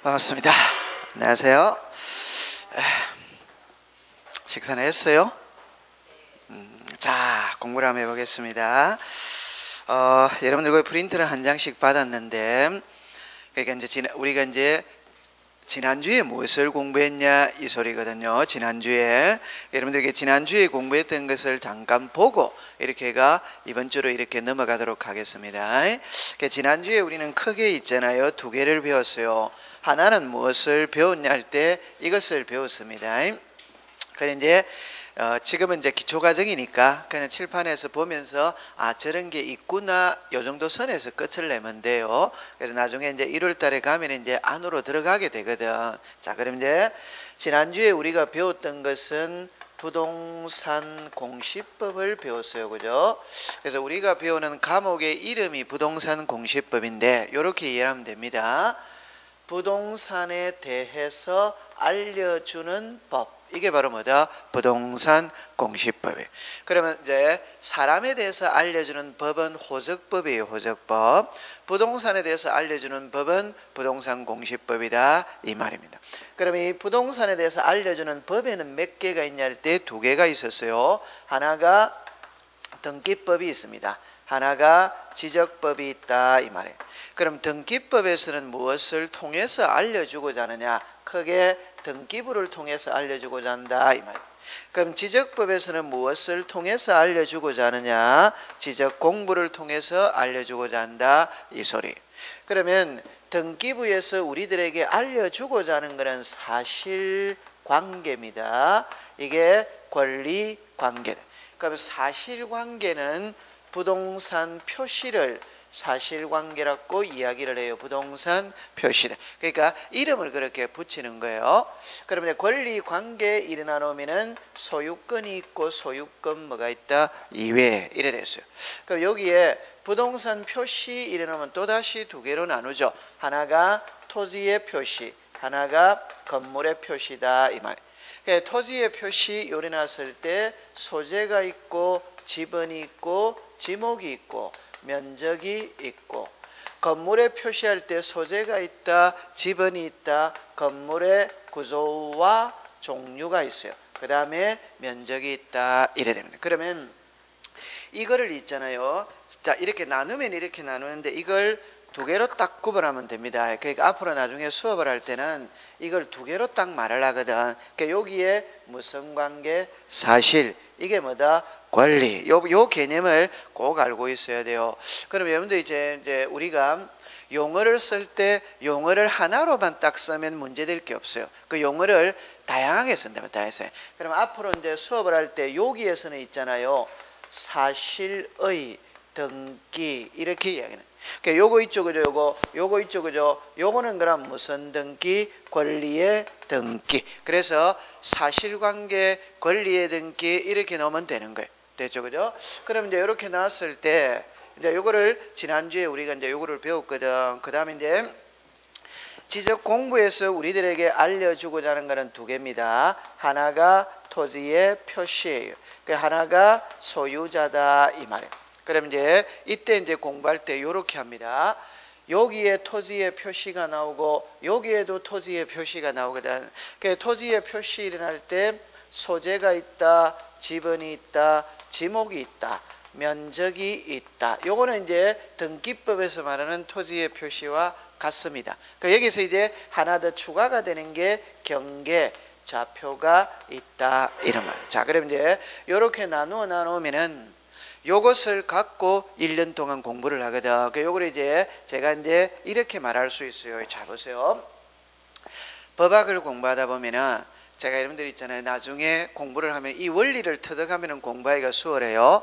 반갑습니다. 안녕하세요. 식사는 했어요? 자, 공부를 한번 해보겠습니다. 여러분들 그 프린트를 한 장씩 받았는데, 그러니까 우리가 이제 지난주에 무엇을 공부했냐 이 소리거든요. 지난주에 여러분들에게 지난주에 공부했던 것을 잠깐 보고 이렇게가 이번 주로 이렇게 넘어가도록 하겠습니다. 지난주에 우리는 크게 있잖아요. 두 개를 배웠어요. 하나는 무엇을 배웠냐 할 때 이것을 배웠습니다. 그래 이제 지금은 이제 기초과정이니까 그냥 칠판에서 보면서 저런 게 있구나 요 정도 선에서 끝을 내면 돼요. 그래서 나중에 이제 1월 달에 가면 이제 안으로 들어가게 되거든. 자, 그럼 이제 지난주에 우리가 배웠던 것은 부동산 공시법을 배웠어요. 그죠? 그래서 우리가 배우는 과목의 이름이 부동산 공시법인데 이렇게 이해하면 됩니다. 부동산에 대해서 알려주는 법. 이게 바로 뭐다? 부동산 공시법이에요. 그러면 이제 사람에 대해서 알려주는 법은 호적법이에요. 호적법. 부동산에 대해서 알려주는 법은 부동산 공시법이다 이 말입니다. 그러면 이 부동산에 대해서 알려주는 법에는 몇 개가 있냐 할 때 두 개가 있었어요. 하나가 등기법이 있습니다. 하나가 지적법이 있다 이 말이에요. 그럼 등기법에서는 무엇을 통해서 알려주고자 하느냐? 크게 등기부를 통해서 알려주고자 한다 이 말이에요. 그럼 지적법에서는 무엇을 통해서 알려주고자 하느냐? 지적 공부를 통해서 알려주고자 한다 이 소리. 그러면 등기부에서 우리들에게 알려주고자 하는 것은 사실관계입니다. 이게 권리관계다. 그럼 사실관계는 부동산 표시를 사실관계라고 이야기를 해요. 부동산 표시다. 그러니까 이름을 그렇게 붙이는 거예요. 그러면 권리관계에 일어나 놓으면은 소유권이 있고 소유권 뭐가 있다? 이외 이래 됐어요. 그럼 여기에 부동산 표시 일어나면 또다시 두 개로 나누죠. 하나가 토지의 표시, 하나가 건물의 표시다 이 말이에요. 그러니까 토지의 표시 요리 났을 때 소재가 있고 지번이 있고 지목이 있고 면적이 있고, 건물에 표시할 때 소재가 있다, 지번이 있다, 건물의 구조와 종류가 있어요. 그 다음에 면적이 있다 이래 됩니다. 그러면 이거를 있잖아요. 자, 이렇게 나누면 이렇게 나누는데 이걸 두 개로 딱 구분하면 됩니다. 그러니까 앞으로 나중에 수업을 할 때는 이걸 두 개로 딱 말을 하거든. 그러니까 여기에 무슨 관계? 사실. 이게 뭐다? 권리. 요 개념을 꼭 알고 있어야 돼요. 그럼 여러분들 이제 우리가 용어를 쓸 때 용어를 하나로만 딱 쓰면 문제될 게 없어요. 그 용어를 다양하게 쓴다면 다양하게. 그럼 앞으로 이제 수업을 할 때 여기에서는 있잖아요. 사실의 등기 이렇게 이야기는. 그러니까 요거 있죠, 그죠? 요거 있죠, 그죠? 요거는 그럼 무슨 등기? 권리의 등기. 그래서 사실관계, 권리의 등기 이렇게 넣으면 되는 거예요. 됐죠, 그죠? 그럼 이제 이렇게 나왔을 때 이제 요거를 지난주에 우리가 이제 요거를 배웠거든. 그 다음에 이제 지적 공부에서 우리들에게 알려주고자 하는 것은 두 개입니다. 하나가 토지의 표시예요. 그 하나가 소유자다 이 말이에요. 그럼 이제 이때 이제 공부할 때 이렇게 합니다. 여기에 토지의 표시가 나오고 여기에도 토지의 표시가 나오거든. 그 토지의 표시 일어날 때 소재가 있다, 지번이 있다, 지목이 있다, 면적이 있다. 요거는 이제 등기법에서 말하는 토지의 표시와 같습니다. 그 여기서 이제 하나 더 추가가 되는 게 경계, 좌표가 있다 이런 말. 자, 그럼 이제 이렇게 나누면은 요것을 갖고 1년 동안 공부를 하거든. 그 요걸 이제 제가 이제 이렇게 말할 수 있어요. 자, 보세요. 법학을 공부하다 보면은 제가 여러분들 있잖아요. 나중에 공부를 하면 이 원리를 터득하면은 공부하기가 수월해요.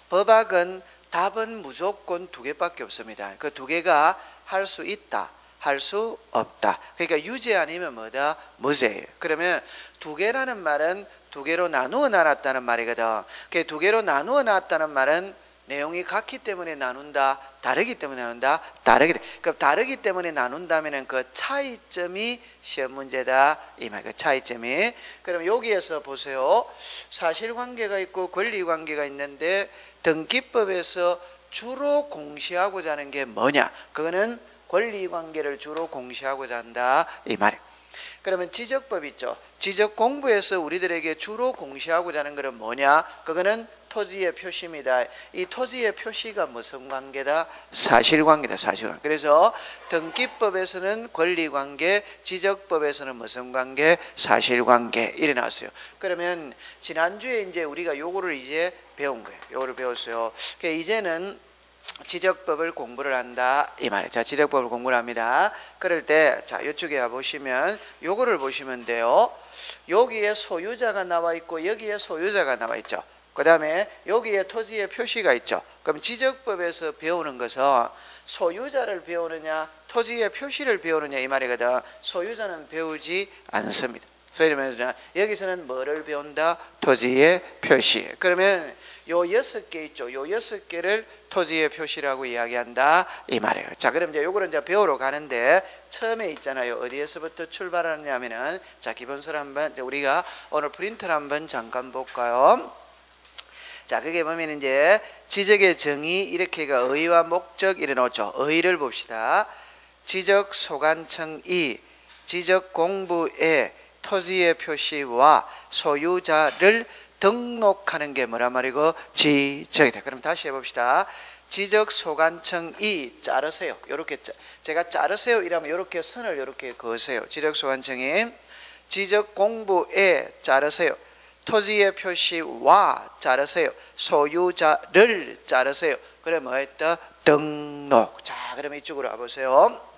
법학은 답은 무조건 두 개밖에 없습니다. 그 두 개가 할 수 있다, 할 수 없다. 그러니까 유죄 아니면 뭐다? 무죄예요. 그러면 두 개라는 말은 두 개로 나누어 놨다는 말이거든. 그 두 개로 나누어 놨다는 말은 내용이 같기 때문에 나눈다, 다르기 때문에 나눈다, 다르기. 그 다르기 때문에 나눈다면은 그 차이점이 시험 문제다 이 말. 그 차이점이. 그럼 여기에서 보세요. 사실관계가 있고 권리관계가 있는데 등기법에서 주로 공시하고자 하는 게 뭐냐? 그거는 권리관계를 주로 공시하고자 한다 이 말이에요. 그러면 지적법 있죠. 지적 공부에서 우리들에게 주로 공시하고자 하는 것은 뭐냐? 그거는 토지의 표시입니다. 이 토지의 표시가 무슨 관계다? 사실관계다. 사실관계. 그래서 등기법에서는 권리관계, 지적법에서는 무슨 관계? 사실관계. 이래 나왔어요. 그러면 지난주에 이제 우리가 요거를 이제 배운 거예요. 요거를 배웠어요. 그러니까 이제는 지적법을 공부를 한다 이 말이에요. 자, 지적법을 공부를 합니다. 그럴 때 자, 이쪽에 보시면 요거를 보시면 돼요. 여기에 소유자가 나와 있고 여기에 소유자가 나와 있죠. 그 다음에 여기에 토지의 표시가 있죠. 그럼 지적법에서 배우는 것은 소유자를 배우느냐 토지의 표시를 배우느냐 이 말이거든. 소유자는 배우지 않습니다. 소위 말해서 여기서는 뭐를 배운다? 토지의 표시. 그러면 요 6개 있죠. 요 6개를 토지의 표시라고 이야기한다 이 말이에요. 자, 그럼 이제 요거를 이제 배우러 가는데 처음에 있잖아요. 어디에서부터 출발하느냐면은 자, 기본서를 한번 우리가 오늘 프린트를 한번 잠깐 볼까요? 자, 그게 보면 이제 지적의 정의 이렇게가 의의와 목적 이래 놓죠. 의의를 봅시다. 지적 소관청이 지적 공부에 토지의 표시와 소유자를 등록하는 게 뭐란 말이고? 지적이다. 그럼 다시 해봅시다. 지적 소관청이 자르세요. 요렇게 제가 자르세요 이러면 요렇게 선을 요렇게 그으세요. 지적 소관청이 지적 공부에 자르세요. 토지의 표시와 자르세요. 소유자를 자르세요. 그래 뭐 했다? 등록. 자, 그러면 이쪽으로 와보세요.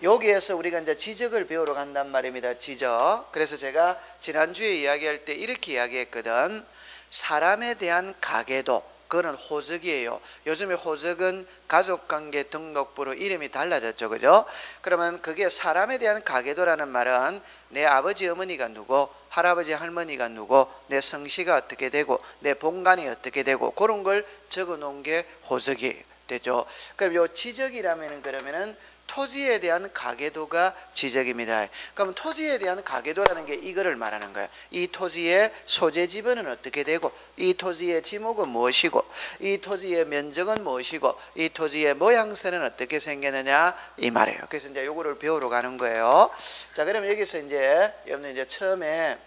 여기에서 우리가 이제 지적을 배우러 간단 말입니다. 지적. 그래서 제가 지난주에 이야기할 때 이렇게 이야기했거든. 사람에 대한 가계도, 그거는 호적이에요. 요즘에 호적은 가족관계 등록부로 이름이 달라졌죠. 그죠? 그러면 그게 사람에 대한 가계도라는 말은 내 아버지 어머니가 누구, 할아버지 할머니가 누구, 내 성씨가 어떻게 되고 내 본관이 어떻게 되고 그런 걸 적어 놓은 게 호적이 되죠. 그럼 요 지적이라면은 그러면은 토지에 대한 가계도가 지적입니다. 그럼 토지에 대한 가계도라는 게 이거를 말하는 거예요. 이 토지의 소재 지번은 어떻게 되고 이 토지의 지목은 무엇이고 이 토지의 면적은 무엇이고 이 토지의 모양새는 어떻게 생겼느냐 이 말이에요. 그래서 이제 요거를 배우러 가는 거예요. 자, 그러면 여기서 이제 여러분 이제 처음에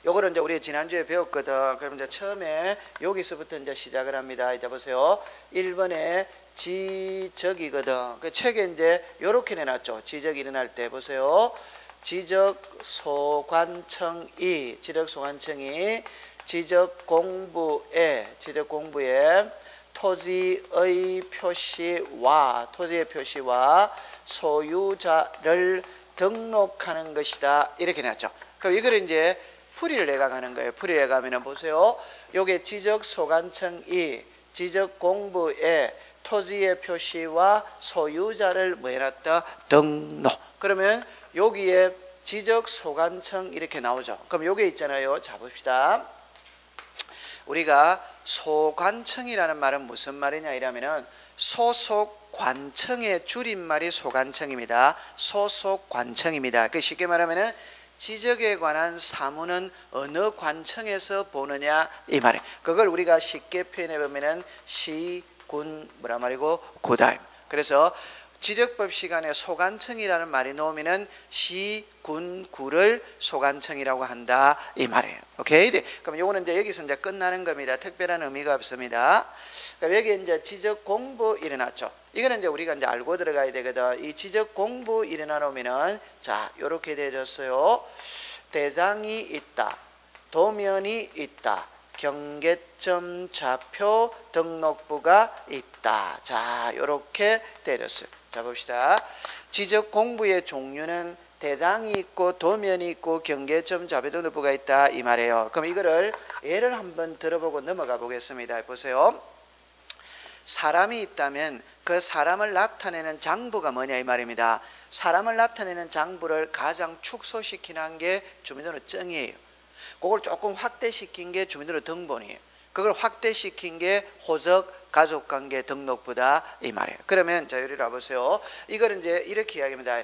요거를 이제 우리 지난주에 배웠거든. 그럼 이제 처음에 여기서부터 이제 시작을 합니다. 이제 보세요. 1번에 지적이거든. 그 책에 이제 요렇게 내놨죠. 지적이 일어날 때 보세요. 지적소관청이 지적공부에 토지의 표시와 소유자를 등록하는 것이다. 이렇게 내놨죠. 그럼 이걸 이제 풀이를 내가가는 거예요. 풀이를 내가면은 보세요. 요게 지적소관청이 지적공부에 토지의 표시와 소유자를 뭐 해놨다? 등록. 그러면 여기에 지적소관청 이렇게 나오죠. 그럼 요게 있잖아요. 자, 봅시다. 우리가 소관청이라는 말은 무슨 말이냐 이러면은 소속관청의 줄임말이 소관청입니다. 소속관청입니다. 그 쉽게 말하면은 지적에 관한 사무는 어느 관청에서 보느냐 이 말이에요. 그걸 우리가 쉽게 표현해 보면은 시군 뭐라 말이고 구다. 그래서 지적법 시간에 소관청이라는 말이 나오면은 시군구를 소관청이라고 한다 이 말이에요. 오케이? 네. 그럼 요거는 이제 여기서 이제 끝나는 겁니다. 특별한 의미가 없습니다. 그러니까 여기 이제 지적 공부 일어났죠. 이거는 이제 우리가 이제 알고 들어가야 되거든. 이 지적 공부 일어나 놓으면은 자, 요렇게 되어졌어요. 대장이 있다. 도면이 있다. 경계점 좌표 등록부가 있다. 자, 요렇게 되어졌어요. 자, 봅시다. 지적 공부의 종류는 대장이 있고 도면이 있고 경계점 좌표 등록부가 있다 이 말이에요. 그럼 이거를 예를 한번 들어보고 넘어가 보겠습니다. 보세요. 사람이 있다면 그 사람을 나타내는 장부가 뭐냐 이 말입니다. 사람을 나타내는 장부를 가장 축소시키는 게 주민등록증이에요. 그걸 조금 확대시킨 게 주민등록 등본이에요. 그걸 확대시킨 게 호적 가족관계 등록부다 이 말이에요. 그러면 자, 여기 와보세요. 이걸 이제 이렇게 이야기합니다.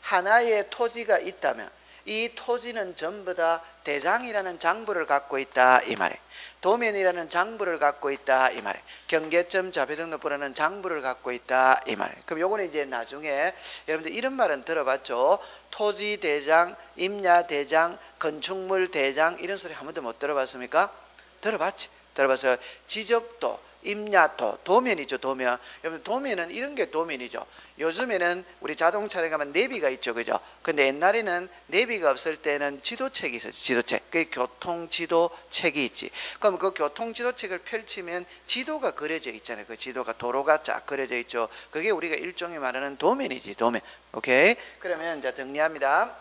하나의 토지가 있다면 이 토지는 전부 다 대장이라는 장부를 갖고 있다 이 말이에요. 도면이라는 장부를 갖고 있다 이 말이에요. 경계점 자료등록부라는 장부를 갖고 있다 이 말이에요. 그럼 요거는 이제 나중에 여러분들 이런 말은 들어봤죠. 토지 대장, 임야 대장, 건축물 대장 이런 소리 한 번도 못 들어봤습니까? 들어봤지. 들어봐서 지적도, 임야도, 도면이죠. 도면. 여러분 도면은 이런 게 도면이죠. 요즘에는 우리 자동차에 가면 내비가 있죠, 그죠? 근데 옛날에는 내비가 없을 때는 지도책이 있었지. 지도책. 그게 교통지도책이 있지. 그럼 그 교통지도책을 펼치면 지도가 그려져 있잖아요. 그 지도가 도로가 쫙 그려져 있죠. 그게 우리가 일종의 말하는 도면이지. 도면. 오케이. 그러면 이제 정리합니다.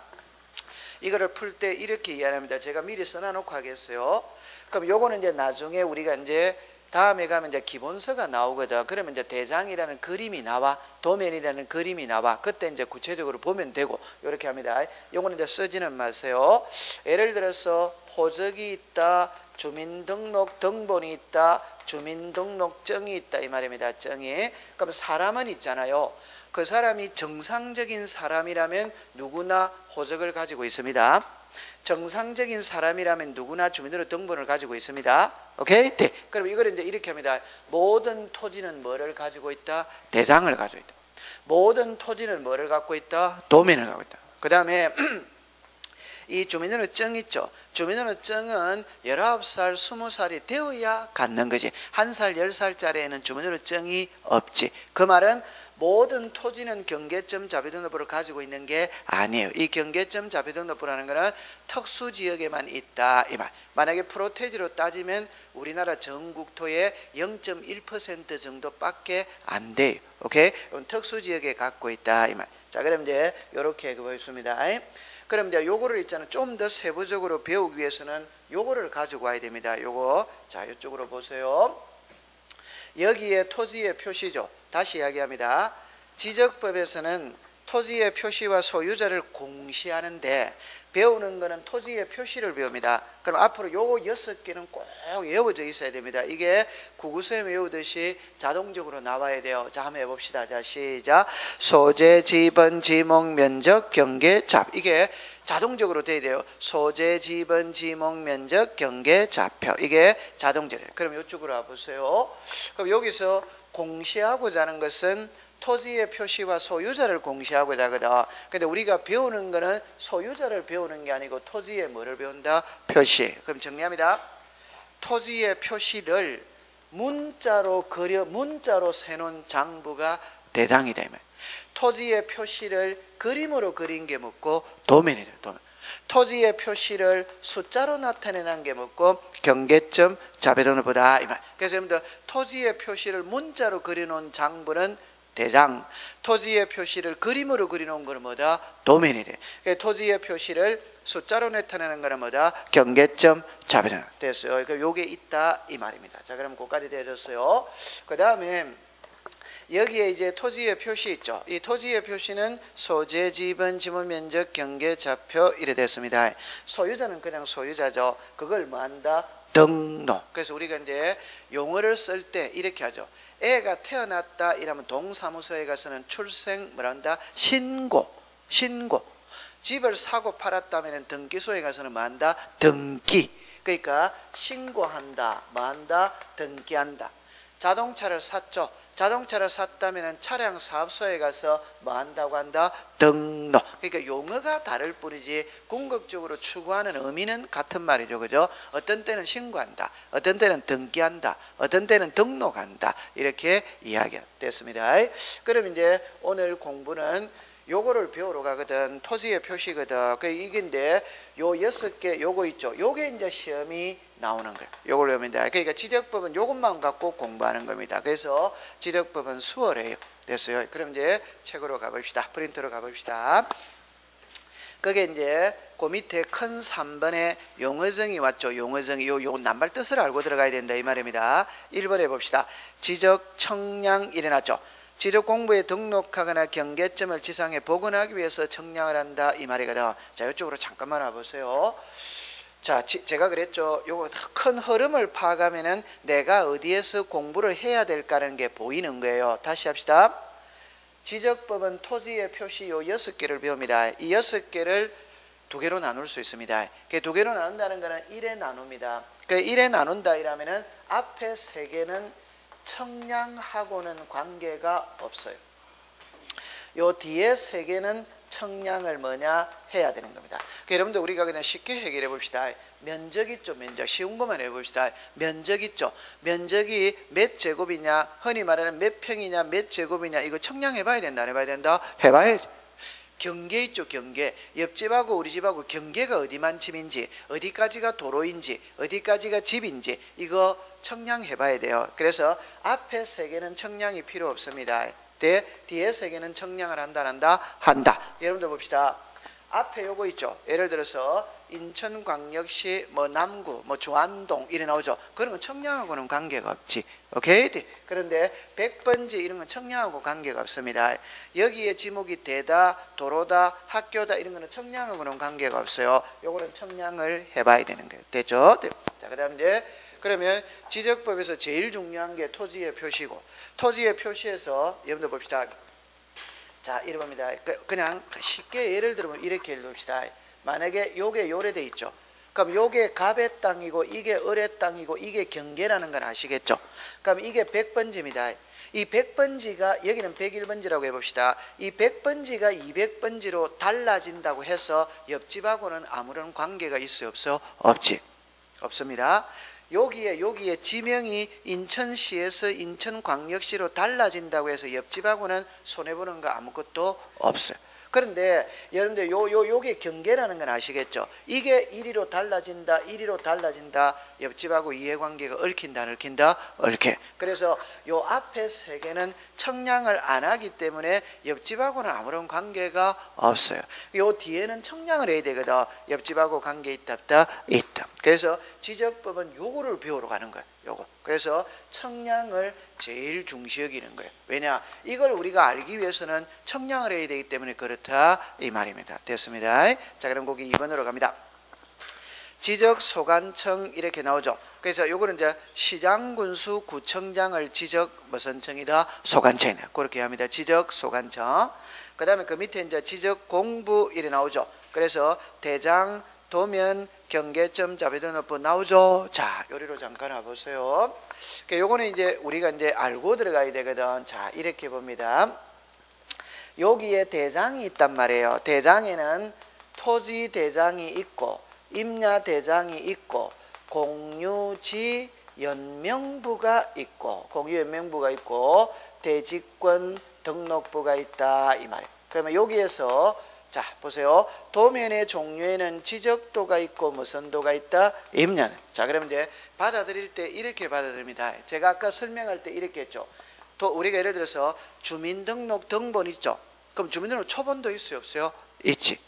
이거를 풀 때 이렇게 이해합니다. 제가 미리 써놔놓고 하겠어요. 그럼 요거는 이제 나중에 우리가 이제 다음에 가면 이제 기본서가 나오거든. 그러면 이제 대장이라는 그림이 나와, 도면이라는 그림이 나와. 그때 이제 구체적으로 보면 되고, 이렇게 합니다. 요거는 이제 쓰지는 마세요. 예를 들어서 호적이 있다, 주민등록 등본이 있다, 주민등록증이 있다 이 말입니다. 증이. 그럼 사람은 있잖아요. 그 사람이 정상적인 사람이라면 누구나 호적을 가지고 있습니다. 정상적인 사람이라면 누구나 주민등록 등본을 가지고 있습니다. 오케이? 네. 그럼 이걸 이제 이렇게 합니다. 모든 토지는 뭐를 가지고 있다? 대장을 가지고 있다. 모든 토지는 뭐를 갖고 있다? 도면을 갖고 있다. 그 다음에 이 주민등록증 있죠. 주민등록증은 19살, 20살이 되어야 갖는 거지. 1살, 10살짜리에는 주민등록증이 없지. 그 말은 모든 토지는 경계점 자료등록부를 가지고 있는 게 아니에요. 이 경계점 자료등록부라는 거는 특수지역에만 있다 이 말. 만약에 프로테이지로 따지면 우리나라 전국토의 0.1% 정도밖에 안 돼요. 오케이? 특수지역에 갖고 있다 이 말. 자, 그럼 이제 이렇게 보겠습니다. 그럼 이제 요거를 있잖아요. 좀 더 세부적으로 배우기 위해서는 요거를 가지고 와야 됩니다. 요거. 자, 이쪽으로 보세요. 여기에 토지의 표시죠. 다시 이야기합니다. 지적법에서는 토지의 표시와 소유자를 공시하는데 배우는 거는 토지의 표시를 배웁니다. 그럼 앞으로 요거 6개는 꼭 외워져 있어야 됩니다. 이게 구구수에 외우듯이 자동적으로 나와야 돼요. 자, 한번 해봅시다. 자, 시작. 소재, 지번, 지목, 면적, 경계, 잡. 이게 자동적으로 돼야 돼요. 소재, 지번, 지목, 면적, 경계, 좌표. 이게 자동적이에요. 그럼 이쪽으로 와보세요. 그럼 여기서 공시하고자 하는 것은 토지의 표시와 소유자를 공시하고자 하거든. 근데 우리가 배우는 거는 소유자를 배우는 게 아니고 토지의 뭐를 배운다? 표시. 그럼 정리합니다. 토지의 표시를 문자로 문자로 세놓은 장부가 대장이다. 토지의 표시를 그림으로 그린 게 묻고 도면이다. 도면. 토지의 표시를 숫자로 나타내는 게 묻고 경계점 자료등록부다 이 말. 그래서 여러분들 토지의 표시를 문자로 그려놓은 장부는 대장, 토지의 표시를 그림으로 그려놓은 거는 뭐다? 도면이래. 토지의 표시를 숫자로 나타내는 거는 뭐다? 경계점 자료등록. 됐어요. 그러니까 요게 있다 이 말입니다. 자, 그럼 그거까지 되어졌어요. 그 다음에 여기에 이제 토지의 표시 있죠. 이 토지의 표시는 소재, 지번, 지목, 면적, 경계, 좌표 이래 됐습니다. 소유자는 그냥 소유자죠. 그걸 뭐 한다? 등록. 그래서 우리가 이제 용어를 쓸 때 이렇게 하죠. 애가 태어났다 이러면 동사무소에 가서는 출생 뭐라 한다? 신고. 집을 사고 팔았다면 등기소에 가서는 뭐 한다? 등기. 그러니까 신고한다, 뭐 한다? 등기한다. 자동차를 샀죠. 자동차를 샀다면 차량 사업소에 가서 뭐 한다고 한다? 등록. 그러니까 용어가 다를 뿐이지 궁극적으로 추구하는 의미는 같은 말이죠. 그죠? 어떤 때는 신고한다, 어떤 때는 등기한다, 어떤 때는 등록한다. 이렇게 이야기가 됐습니다. 그럼 이제 오늘 공부는 요거를 배우러 가거든. 토지의 표시거든. 이게인데 요 6개 요거 있죠. 요게 이제 시험이 나오는 거예요. 요걸 외우면 돼. 그러니까 지적법은 요것만 갖고 공부하는 겁니다. 그래서 지적법은 수월해요. 됐어요. 그럼 이제 책으로 가봅시다. 프린터로 가봅시다. 그게 이제 그 밑에 큰 3번에 용어정이 왔죠. 용어정이 요 낱말 뜻을 알고 들어가야 된다 이 말입니다. 1번 해봅시다. 지적 청량 이래놨죠. 지적 공부에 등록하거나 경계점을 지상에 복원하기 위해서 청량을 한다 이 말이거든. 자, 이쪽으로 잠깐만 와보세요. 자, 제가 그랬죠. 요거 큰 흐름을 파악하면은 내가 어디에서 공부를 해야 될까라는 게 보이는 거예요. 다시 합시다. 지적법은 토지의 표시 요 6개를 배웁니다. 이 6개를 두 개로 나눌 수 있습니다. 두 개로 나눈다는 것은 1에 나눕니다. 그 1에 나눈다 이라면은 앞에 세 개는 청량하고는 관계가 없어요. 요 뒤에 세 개는 청량을 뭐냐 해야 되는 겁니다. 여러분들 우리가 그냥 쉽게 해결해 봅시다. 면적 있죠. 면적 쉬운 것만 해봅시다. 면적 있죠. 면적이 몇 제곱이냐, 흔히 말하는 몇 평이냐, 몇 제곱이냐, 이거 청량해 봐야 된다 안 해봐야 된다? 해봐야지. 경계 있죠. 경계. 옆집하고 우리 집하고 경계가 어디만큼인지, 어디까지가 도로인지, 어디까지가 집인지 이거 청량해 봐야 돼요. 그래서 앞에 세 개는 청량이 필요 없습니다. 뒤에 세 개는 청량을 한다 안 한다? 한다. 여러분들 봅시다. 앞에 요거 있죠. 예를 들어서 인천광역시 뭐 남구 뭐 주안동 이래 나오죠. 그런 건 청량하고는 관계가 없지. 오케이? 그런데 100번지 이런 건 청량하고 관계가 없습니다. 여기에 지목이 대다, 도로다, 학교다 이런 거는 청량하고는 관계가 없어요. 요거는 청량을 해봐야 되는 거예요. 됐죠? 자, 그다음 이제 그러면 지적법에서 제일 중요한 게 토지의 표시고, 토지의 표시에서 여러분들 봅시다. 자, 이래 봅니다. 그냥 쉽게 예를 들면 이렇게 읽읍시다. 만약에 요게 요래돼 있죠. 그럼 요게 갑의 땅이고 이게 을의 땅이고 이게 경계라는 건 아시겠죠? 그럼 이게 100번지입니다. 이 100번지가 여기는 101번지라고 해봅시다. 이 100번지가 200번지로 달라진다고 해서 옆집하고는 아무런 관계가 있어요? 없어? 없지. 없습니다. 여기에 지명이 인천시에서 인천광역시로 달라진다고 해서 옆집하고는 손해보는 거 아무것도 없어요. 그런데 여러분들 요게 경계라는 건 아시겠죠? 이게 1위로 달라진다, 1위로 달라진다. 옆집하고 이해관계가 얽힌다, 안 얽힌다? 얽혀. 그래서 요 앞에 세 개는 청량을 안 하기 때문에 옆집하고는 아무런 관계가 없어요. 요 뒤에는 청량을 해야 되거든. 옆집하고 관계 있다, 없다? 있다. 그래서 지적법은 요거를 배우러 가는 거예요. 요거. 그래서 청량을 제일 중시 여기는 거예요. 왜냐? 이걸 우리가 알기 위해서는 청량을 해야 되기 때문에 그렇다 이 말입니다. 됐습니다. 자, 그럼 거기 2번으로 갑니다. 지적 소관청 이렇게 나오죠. 그래서 요거는 이제 시장군수 구청장을 지적 무슨 청이다? 소관청이다. 그렇게 합니다. 지적 소관청. 그다음에 그 밑에 이제 지적 공부 이래 나오죠. 그래서 대장 도면 경계점 자비등록부 나오죠. 자, 요리로 잠깐 와보세요. 요거는 이제 우리가 이제 알고 들어가야 되거든. 자, 이렇게 봅니다. 여기에 대장이 있단 말이에요. 대장에는 토지 대장이 있고 임야 대장이 있고 공유지 연명부가 있고 공유연명부가 있고 대지권 등록부가 있다 이 말이에요. 그러면 여기에서 자, 보세요. 도면의 종류에는 지적도가 있고 무슨 도가 있다? 임야는. 자, 그러면 이제 받아들일 때 이렇게 받아들입니다. 제가 아까 설명할 때 이렇게 했죠. 또 우리가 예를 들어서 주민등록 등본 있죠. 그럼 주민등록 초본도 있어요, 없어요? 있지.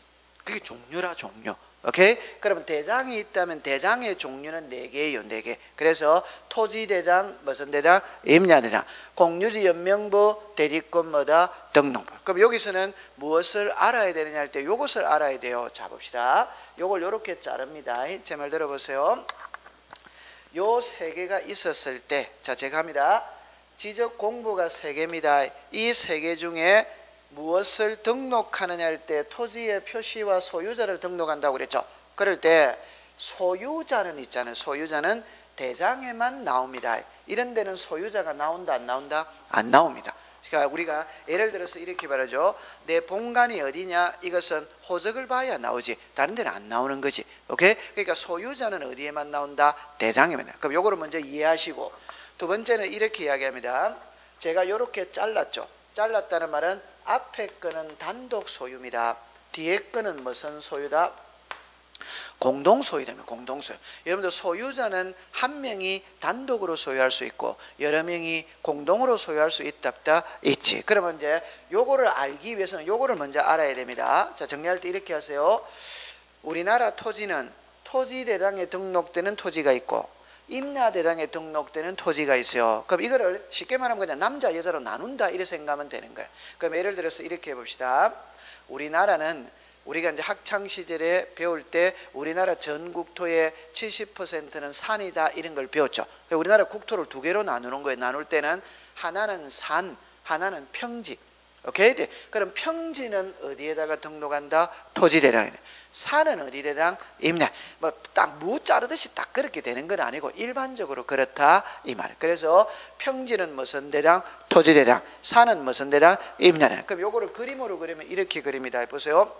그게 종류라 종류. 오케이? 그러면 대장이 있다면 대장의 종류는 4개예요, 4개. 그래서 토지대장, 무슨 대장? 임야대장. 공유지 연명부, 대리권 뭐다? 등록부. 그럼 여기서는 무엇을 알아야 되느냐 할 때 요것을 알아야 돼요. 자, 봅시다. 요걸 요렇게 자릅니다. 제 말 들어보세요. 요 3개가 있었을 때, 자, 제가 합니다. 지적 공부가 3개입니다. 이 3개 중에 무엇을 등록하느냐 할 때 토지의 표시와 소유자를 등록한다고 그랬죠. 그럴 때 소유자는 있잖아요. 소유자는 대장에만 나옵니다. 이런 데는 소유자가 나온다 안 나온다? 안 나옵니다. 그러니까 우리가 예를 들어서 이렇게 말하죠. 내 본관이 어디냐? 이것은 호적을 봐야 나오지 다른 데는 안 나오는 거지. 오케이? 그러니까 소유자는 어디에만 나온다? 대장에만 나온다. 그럼 요거를 먼저 이해하시고, 두 번째는 이렇게 이야기합니다. 제가 요렇게 잘랐죠. 잘랐다는 말은 앞에 거는 단독 소유입니다. 뒤에 거는 무슨 소유다? 공동소유되면 공동소유. 여러분들 소유자는 한 명이 단독으로 소유할 수 있고 여러 명이 공동으로 소유할 수 있다 없다? 있지. 그러면 이제 요거를 알기 위해서는 요거를 먼저 알아야 됩니다. 자, 정리할 때 이렇게 하세요. 우리나라 토지는 토지대장에 등록되는 토지가 있고 임야대장에 등록되는 토지가 있어요. 그럼 이거를 쉽게 말하면 그냥 남자 여자로 나눈다 이렇게 생각하면 되는 거예요. 그럼 예를 들어서 이렇게 해봅시다. 우리나라는 우리가 이제 학창 시절에 배울 때 우리나라 전 국토의 70%는 산이다 이런 걸 배웠죠. 우리나라 국토를 2개로 나누는 거예요. 나눌 때는 하나는 산, 하나는 평지. 오케이? 그럼 평지는 어디에다가 등록한다? 토지대장이네. 산은 어디대장? 임야. 뭐 딱 무 자르듯이 딱 그렇게 되는 건 아니고 일반적으로 그렇다 이 말이에요. 그래서 평지는 무슨 대장? 토지대장. 산은 무슨 대장? 임야네. 그럼 요거를 그림으로 그리면 이렇게 그립니다. 보세요.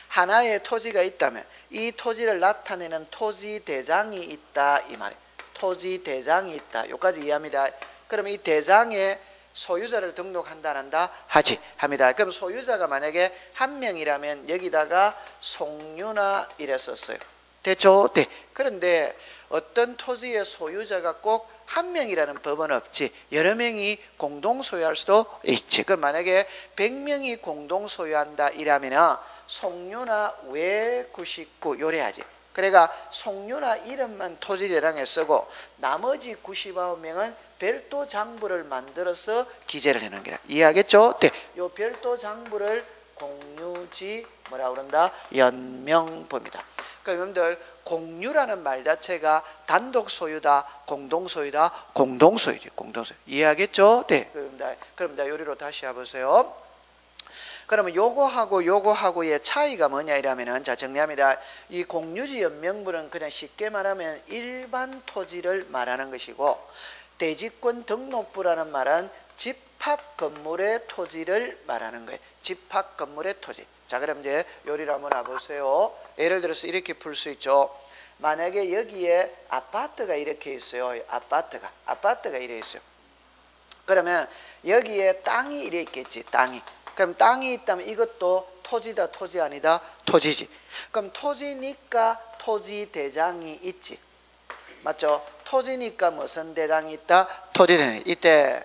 하나의 토지가 있다면 이 토지를 나타내는 토지대장이 있다 이 말이에요. 토지대장이 있다. 요까지 이해합니다. 그럼 이 대장에 소유자를 등록한다 안 한다? 하지 합니다. 그럼 소유자가 만약에 한 명이라면 여기다가 송유나 이랬었어요. 됐죠? 네. 그런데 어떤 토지의 소유자가 꼭 한 명이라는 법은 없지. 여러 명이 공동 소유할 수도 있지. 그럼 만약에 100명이 공동 소유한다 이라면 송유나 외 99 요래하지. 그러니까 송유나 이름만 토지대장에 쓰고 나머지 99명은 별도 장부를 만들어서 기재를 해놓은 거라. 이해하겠죠? 네. 요 별도 장부를 공유지 뭐라 그런다? 연명법이다. 그러니까 여러분들 공유라는 말 자체가 단독 소유다, 공동 소유다, 공동소유지. 공동소유. 이해하겠죠? 네. 그럼 요리로 다시 해보세요. 그러면 요거하고의 차이가 뭐냐 이러면은, 자, 정리합니다. 이 공유지 연명부는 그냥 쉽게 말하면 일반 토지를 말하는 것이고, 대지권 등록부라는 말은 집합 건물의 토지를 말하는 거예요. 집합 건물의 토지. 자, 그럼 이제 요리를 한번 와보세요. 예를 들어서 이렇게 풀 수 있죠. 만약에 여기에 아파트가 이렇게 있어요. 아파트가 이래 있어요. 그러면 여기에 땅이 이래 있겠지. 땅이. 그럼 땅이 있다면 이것도 토지다, 토지 아니다? 토지지. 그럼 토지니까 토지 대장이 있지. 맞죠? 토지니까 무슨 대장이 있다? 토지 대장이. 이때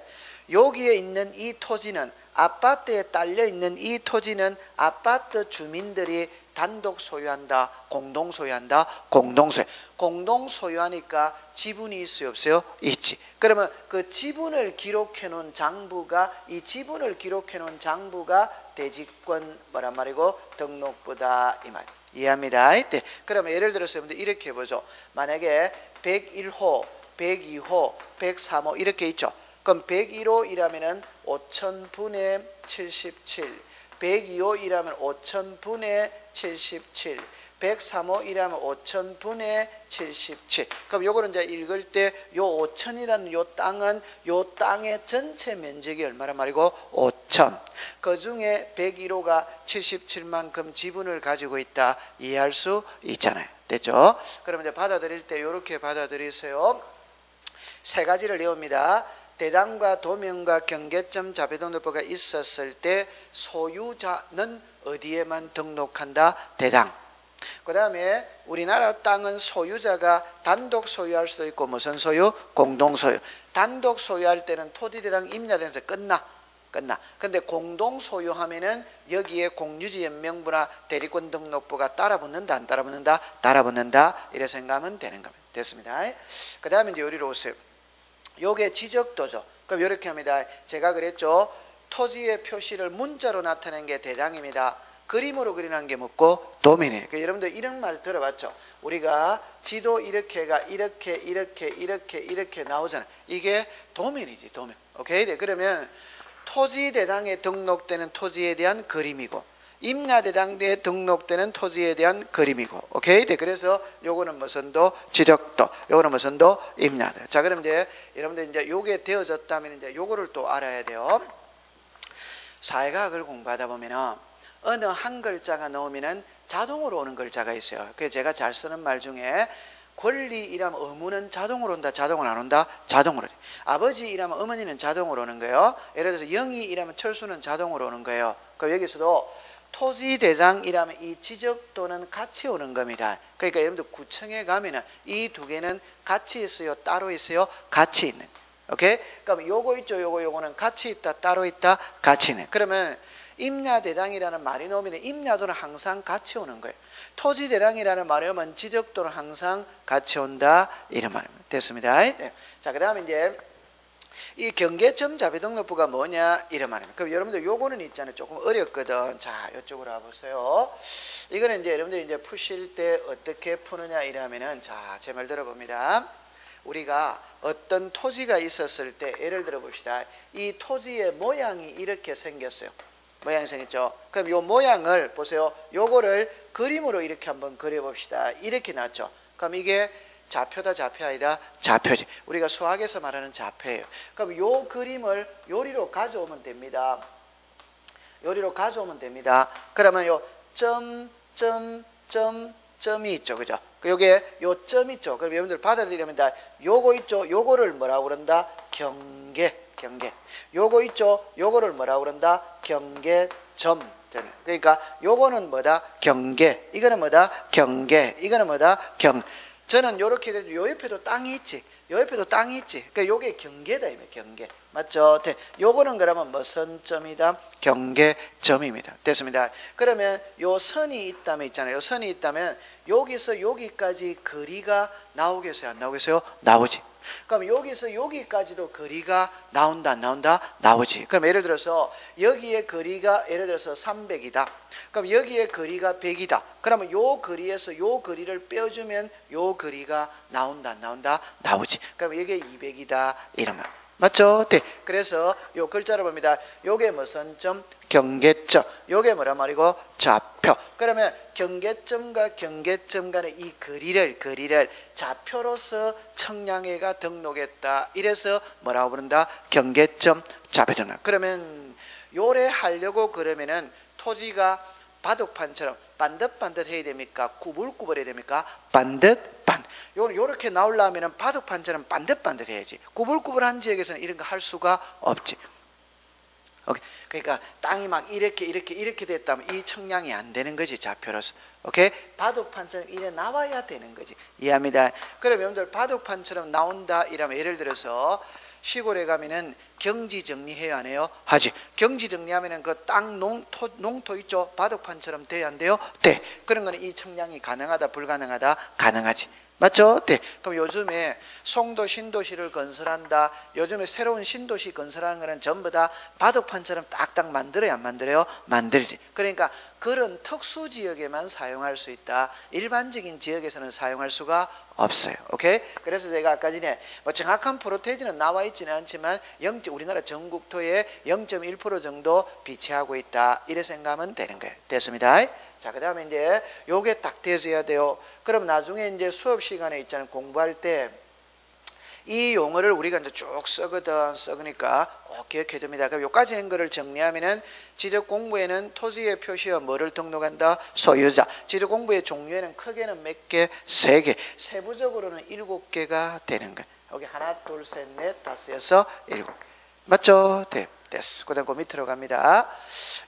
여기에 있는 이 토지는, 아파트에 딸려 있는 이 토지는 아파트 주민들이 단독 소유한다, 공동 소유한다, 공동소유. 공동 소유하니까 지분이 있어요, 없어요? 있지. 그러면 그 지분을 기록해 놓은 장부가, 이 지분을 기록해 놓은 장부가 대지권 뭐란 말이고 등록부다 이 말. 이해합니다. 네. 그러면 예를 들어서 여러분들 이렇게 해보죠. 만약에 101호, 102호, 103호 이렇게 있죠. 그럼 101호이라면은 5000분의 77, 102호이라면 5000분의 77, 103호이라면 5000분의 77. 그럼 요거는 이제 읽을 때 요 5000이라는 요 땅은 요 땅의 전체 면적이 얼마란 말이고 5000. 그 중에 101호가 77만큼 지분을 가지고 있다. 이해할 수 있잖아요. 됐죠? 그럼 이제 받아들일 때 요렇게 받아들이세요. 세 가지를 외웁니다. 대장과 도면과 경계점 자배등록부가 있었을 때 소유자는 어디에만 등록한다? 대장. 그 다음에 우리나라 땅은 소유자가 단독 소유할 수도 있고 무슨 소유? 공동 소유. 단독 소유할 때는 토지대장 임야되면서 끝나. 근데 공동 소유하면은 여기에 공유지 연명부나 대리권 등록부가 따라붙는다, 안 따라붙는다? 따라붙는다. 이래 생각하면 되는 겁니다. 됐습니다. 그 다음에 이제 여기로 오세요. 요게 지적도죠. 그럼 이렇게 합니다. 제가 그랬죠. 토지의 표시를 문자로 나타낸 게 대장입니다. 그림으로 그리는 게 뭐고? 도면이에요. 그러니까 여러분들 이런 말 들어봤죠. 우리가 지도 이렇게가 이렇게 나오잖아요. 이게 도면이지, 도면. 오케이? 네. 그러면 토지 대장에 등록되는 토지에 대한 그림이고, 임야대장에 등록되는 토지에 대한 그림이고. 오케이? 네. 그래서 요거는 무슨 도? 지적도. 요거는 무슨 도? 임야도. 자, 그럼 이제 여러분들 이제 요게 되어졌다면 이제 요거를 또 알아야 돼요. 사회과학을 공부하다 보면은 어느 한 글자가 나오면은 자동으로 오는 글자가 있어요. 그래서 제가 잘 쓰는 말 중에 권리이라면 의무는 자동으로 온다, 자동으로 안 온다? 자동으로. 아버지이라면 어머니는 자동으로 오는 거예요. 예를 들어서 영희이라면 철수는 자동으로 오는 거예요. 그럼 여기서도 토지대장이라면 이 지적도는 같이 오는 겁니다. 그러니까 여러분들 구청에 가면은 이 두 개는 같이 있어요, 따로 있어요? 같이 있는. 오케이? 그럼 요거 있죠, 요거는 같이 있다, 따로 있다, 같이 있는. 그러면 임야대장이라는 말이 나오면 임야도는 항상 같이 오는 거예요. 토지대장이라는 말이 오면 지적도는 항상 같이 온다, 이런 말입니다. 됐습니다. 네. 자, 그 다음에 이제 이 경계점 자배등록부가 뭐냐, 이런 말입니다. 그럼 여러분들 요거는 있잖아요. 조금 어렵거든. 자, 이쪽으로 와보세요. 이거는 이제 여러분들 이제 푸실 때 어떻게 푸느냐 이러면은, 자, 제 말 들어봅니다. 우리가 어떤 토지가 있었을 때 예를 들어 봅시다. 이 토지의 모양이 이렇게 생겼어요. 모양이 생겼죠. 그럼 요 모양을 보세요. 요거를 그림으로 이렇게 한번 그려봅시다. 이렇게 나왔죠. 그럼 이게 좌표다 좌표 아니다? 좌표지. 우리가 수학에서 말하는 좌표예요. 그럼 요 그림을 요리로 가져오면 됩니다. 요리로 가져오면 됩니다. 그러면 요 점이 있죠. 그죠? 요게 요 점 있죠. 그럼 여러분들 받아들이면 다 요거 있죠. 요거를 뭐라고 그런다? 경계. 요거 있죠. 요거를 뭐라고 그런다? 경계점. 그러니까 요거는 뭐다? 경계. 이거는 뭐다? 경계. 이거는 뭐다? 저는 요렇게 요 옆에도 땅이 있지. 요 옆에도 땅이 있지. 그러니까 요게 경계다. 경계. 맞죠? 요거는 그러면 무슨 점이다? 경계점입니다. 됐습니다. 그러면 요 선이 있다면 있잖아요. 요 선이 있다면 여기서 여기까지 거리가 나오겠어요? 안 나오겠어요? 나오지. 그럼 여기서 여기까지도 거리가 나온다 안 나온다? 나오지. 그럼 예를 들어서 여기에 거리가 예를 들어서 300이다. 그럼 여기에 거리가 100이다. 그러면 요 거리에서 요 거리를 빼주면 요 거리가 나온다 안 나온다? 나오지. 그럼 이게 200이다 이러면 맞죠? 네. 그래서 요 글자로 봅니다. 요게 무슨 점? 경계점. 요게 뭐란 말이고? 좌표. 그러면 경계점과 경계점 간의 이 거리를 좌표로서 청량회가 등록했다. 이래서 뭐라고 부른다? 경계점 좌표 등록. 그러면 요래 하려고 그러면은 토지가 바둑판처럼 반듯반듯해야 됩니까? 구불구불해야 됩니까? 반듯반. 요렇게 나오려면 바둑판처럼 반듯반듯해야지. 구불구불한 지역에서는 이런 거 할 수가 없지. 오케이. 그러니까 땅이 막 이렇게 됐다면 이 청량이 안 되는 거지, 좌표로서. 오케이? 바둑판처럼 이래 나와야 되는 거지. 이해합니다. 그럼 여러분들 바둑판처럼 나온다 이러면 예를 들어서 시골에 가면은 경지 정리해야 안 해요? 하지. 경지 정리하면은 그 땅 농토 있죠? 바둑판처럼 돼야 안 돼요? 돼. 그런 거는 이 청량이 가능하다 불가능하다? 가능하지. 맞죠? 네. 그럼 요즘에 송도 신도시를 건설한다. 요즘에 새로운 신도시 건설하는 거는 전부 다 바둑판처럼 딱딱 만들어야 안 만들어요? 만들지. 그러니까 그런 특수 지역에만 사용할 수 있다. 일반적인 지역에서는 사용할 수가 없어요. 오케이? 그래서 제가 아까 전에 뭐 정확한 프로테이지는 나와 있지는 않지만 우리나라 전국토의 0.1% 정도 비치하고 있다. 이래 생각하면 되는 거예요. 됐습니다. 자, 그 다음에 이제 요게 딱 돼줘야 돼요. 그럼 나중에 이제 수업 시간에 있잖아요. 공부할 때 이 용어를 우리가 이제 쭉 썩으니까 꼭 기억해 둡니다. 그럼 요까지 한 거를 정리하면은 지적 공부에는 토지의 표시와 뭐를 등록한다? 소유자. 지적 공부의 종류에는 크게는 몇 개? 3개. 세부적으로는 7개가 되는 거예요. 여기 하나, 둘, 셋, 넷, 다섯, 여섯, 7. 맞죠? 네. 됐어. 그 다음 그 밑으로 갑니다.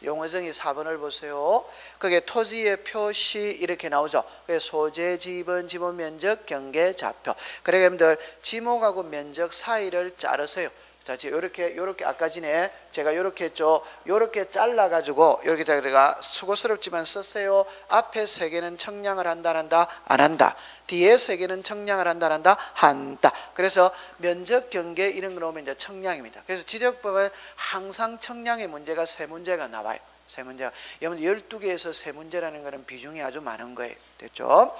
용어정의 4번을 보세요. 그게 토지의 표시 이렇게 나오죠. 그게 소재, 지분, 지분 면적, 경계, 좌표. 그래 여러분들 지목하고 면적 사이를 자르세요. 자, 요렇게 아까 전에 제가 요렇게 했죠. 요렇게 잘라가지고 요렇게 제가 수고스럽지만 썼어요. 앞에 3개는 청량을 한다 안 한다? 안 한다. 뒤에 3개는 청량을 한다 안 한다? 한다. 그래서 면적, 경계 이런 거 나오면 이제 청량입니다. 그래서 지적법은 항상 청량의 문제가 3문제가 나와요. 3문제가. 여러분 12개에서 3문제라는 거는 비중이 아주 많은 거예요. 됐죠?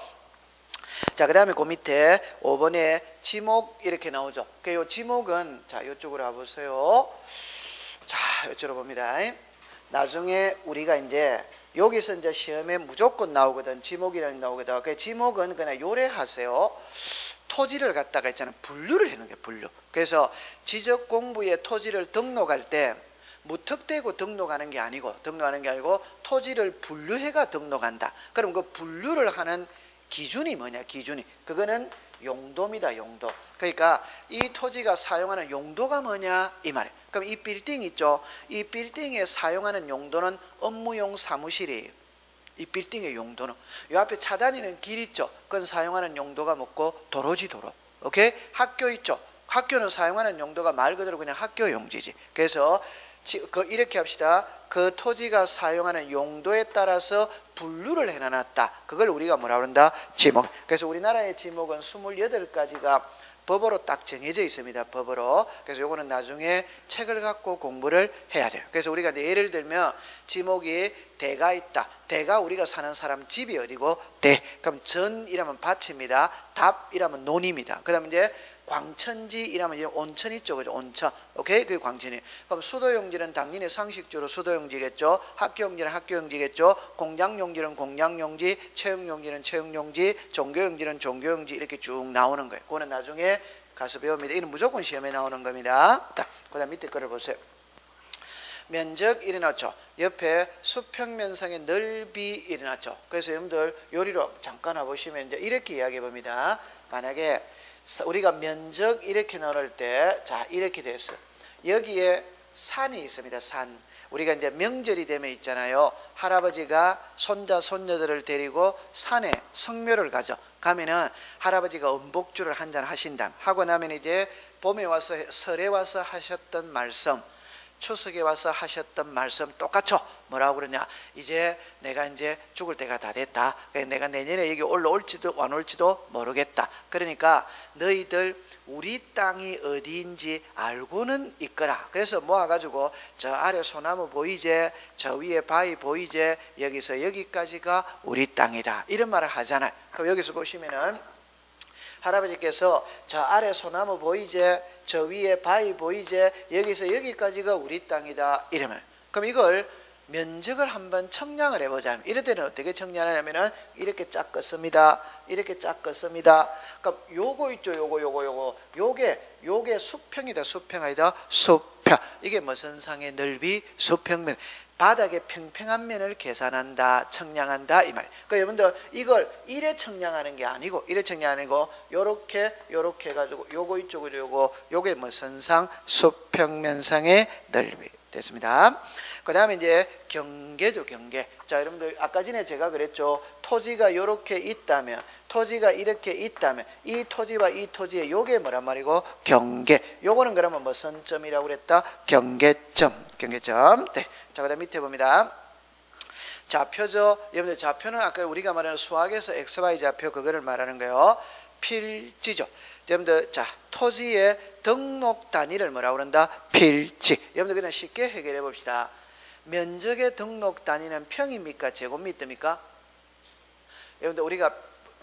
자, 그 다음에 그 밑에 5번에 지목 이렇게 나오죠. 그 지목은 자, 이쪽으로 와보세요. 자, 이쪽으로 봅니다. 나중에 우리가 이제 여기서 이제 시험에 무조건 나오거든. 지목이라는 게 나오거든. 그 지목은 그냥 요래하세요. 토지를 갖다가 있잖아요. 분류를 해놓은 거예요. 분류. 그래서 지적 공부에 토지를 등록할 때 무턱대고 등록하는 게 아니고 토지를 분류해가 등록한다. 그럼 그 분류를 하는 기준이 뭐냐? 기준이 그거는 용도입니다. 용도. 그러니까 이 토지가 사용하는 용도가 뭐냐 이 말이에요. 그럼 이 빌딩 있죠? 이 빌딩에 사용하는 용도는 업무용 사무실이에요. 이 빌딩의 용도는 이 앞에 차 다니는 길 있죠? 그건 사용하는 용도가 뭐고? 도로지 도로. 오케이? 학교 있죠? 학교는 사용하는 용도가 말 그대로 그냥 학교 용지지. 그래서 이렇게 합시다. 그 토지가 사용하는 용도에 따라서 분류를 해놔놨다. 그걸 우리가 뭐라 그런다? 지목. 그래서 우리나라의 지목은 28가지가 법으로 딱 정해져 있습니다. 법으로. 그래서 요거는 나중에 책을 갖고 공부를 해야 돼요. 그래서 우리가 이제 예를 들면 지목이 대가 있다. 대가 우리가 사는 사람 집이 어디고? 대. 그럼 전이라면 밭입니다. 답이라면 논입니다. 그 다음에 이제 광천지 이라면 이제 온천 있죠, 그죠? 온천. 오케이, 그게 광천이. 그럼 수도용지는 당연히 상식적으로 수도용지겠죠. 학교용지는 학교용지겠죠. 공장용지는 공장용지, 체육용지는 체육용지, 종교용지는 종교용지 이렇게 쭉 나오는 거예요. 그거는 나중에 가서 배웁니다. 이는 무조건 시험에 나오는 겁니다. 그다음 밑에 거를 보세요. 면적 일어났죠. 옆에 수평면상의 넓이 일어났죠. 그래서 여러분들 요리로 잠깐 와보시면 이제 이렇게 이야기해 봅니다. 만약에 우리가 면적 이렇게 나눌 때, 자, 이렇게 됐어요. 여기에 산이 있습니다. 산. 우리가 이제 명절이 되면 있잖아요. 할아버지가 손자, 손녀들을 데리고 산에 성묘를 가죠. 가면은 할아버지가 음복주를 한잔 하신다. 하고 나면 이제 봄에 와서, 설에 와서 하셨던 말씀, 추석에 와서 하셨던 말씀 똑같죠. 뭐라고 그러냐, 이제 내가 이제 죽을 때가 다 됐다. 내가 내년에 여기 올라올지도 안 올지도 모르겠다. 그러니까 너희들 우리 땅이 어디인지 알고는 있거라. 그래서 모아가지고 저 아래 소나무 보이제, 저 위에 바위 보이제, 여기서 여기까지가 우리 땅이다, 이런 말을 하잖아요. 그럼 여기서 보시면은 할아버지께서 저 아래 소나무 보이제, 저 위에 바위 보이제, 여기서 여기까지가 우리 땅이다, 이러면, 그럼 이걸 면적을 한번 청량을 해보자면, 이럴 때는 어떻게 청량하냐면은 이렇게 쫙 껐습니다. 이렇게 쫙 껐습니다. 그러니까 요거 있죠, 요게 수평이다, 수평 아니다, 수평. 이게 무슨 상의 넓이? 수평면. 바닥의 평평한 면을 계산한다, 청량한다, 이 말이에요. 그러니까 여러분들 이걸 이래 청량하는 게 아니고, 이래 청량하고 요렇게 해가지고 요거 이쪽으로 요게 무슨 상? 수평면상의 넓이. 됐습니다. 그 다음에 이제 경계죠, 경계. 자, 여러분들 아까 전에 제가 그랬죠. 토지가 이렇게 있다면, 토지가 이렇게 있다면, 이 토지와 이 토지의 요게 뭐란 말이고? 경계. 요거는 그러면 무슨 점이라고 그랬다? 경계점. 경계점. 네. 자, 그 다음 밑에 봅니다. 좌표죠. 여러분들 좌표는 아까 우리가 말하는 수학에서 XY 좌표 그거를 말하는 거예요. 필지죠. 여러분들, 자, 토지의 등록 단위를 뭐라고 그런다? 필지. 여러분들 그냥 쉽게 해결해 봅시다. 면적의 등록 단위는 평입니까? 제곱미터입니까? 여러분들 우리가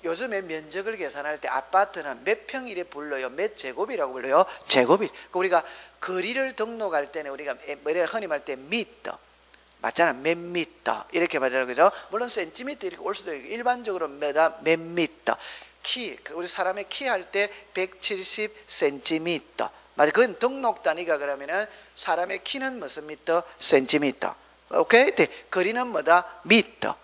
요즘에 면적을 계산할 때 아파트는 몇 평이래 불러요? 몇 제곱이라고 불러요? 제곱이. 우리가 거리를 등록할 때는 우리가 흔히 말할 때 미터, 맞잖아. 몇 미터 이렇게 말하는 거죠. 물론 센티미터 이렇게 올 수도 있고, 일반적으로 몇 미터. 키, 우리 사람의 키 할 때 170cm. 맞아. 그건 등록 단위가 그러면은 사람의 키는 무슨 미터? 센티미터. 오케이? 네. 거리는 뭐다? 미터.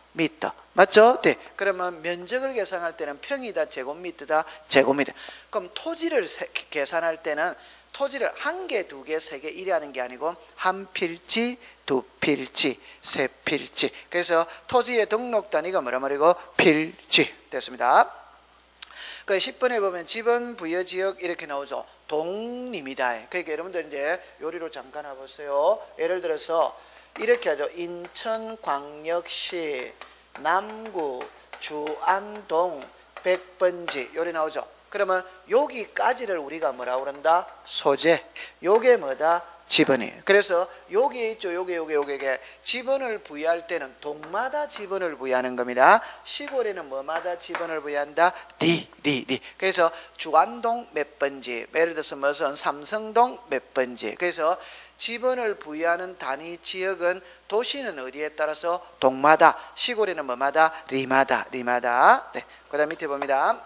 맞죠? 네. 그러면 면적을 계산할 때는 평이다, 제곱미터다, 제곱미터. 그럼 토지를 계산할 때는 토지를 한 개, 두 개, 세 개 이래 하는 게 아니고 한 필지, 두 필지, 세 필지. 그래서 토지의 등록 단위가 뭐란 말이고? 필지. 됐습니다. 그 10번에 보면 지번 부여 지역 이렇게 나오죠. 동림이다. 그러니까 여러분들 이제 요리로 잠깐 와보세요. 예를 들어서 이렇게 하죠. 인천광역시 남구 주안동 100번지 요리 나오죠. 그러면 여기까지를 우리가 뭐라고 그런다? 소재. 요게 뭐다? 지번이에요. 그래서 요게 있죠. 요게 지번을 부여할 때는 동마다 지번을 부여하는 겁니다. 시골에는 뭐마다 지번을 부여한다? 리. 그래서 주안동 몇 번지, 예를 들어서 무슨 삼성동 몇 번지. 그래서 지번을 부여하는 단위 지역은 도시는 어디에 따라서 동마다, 시골에는 뭐마다? 리마다. 네. 그다음 밑에 봅니다.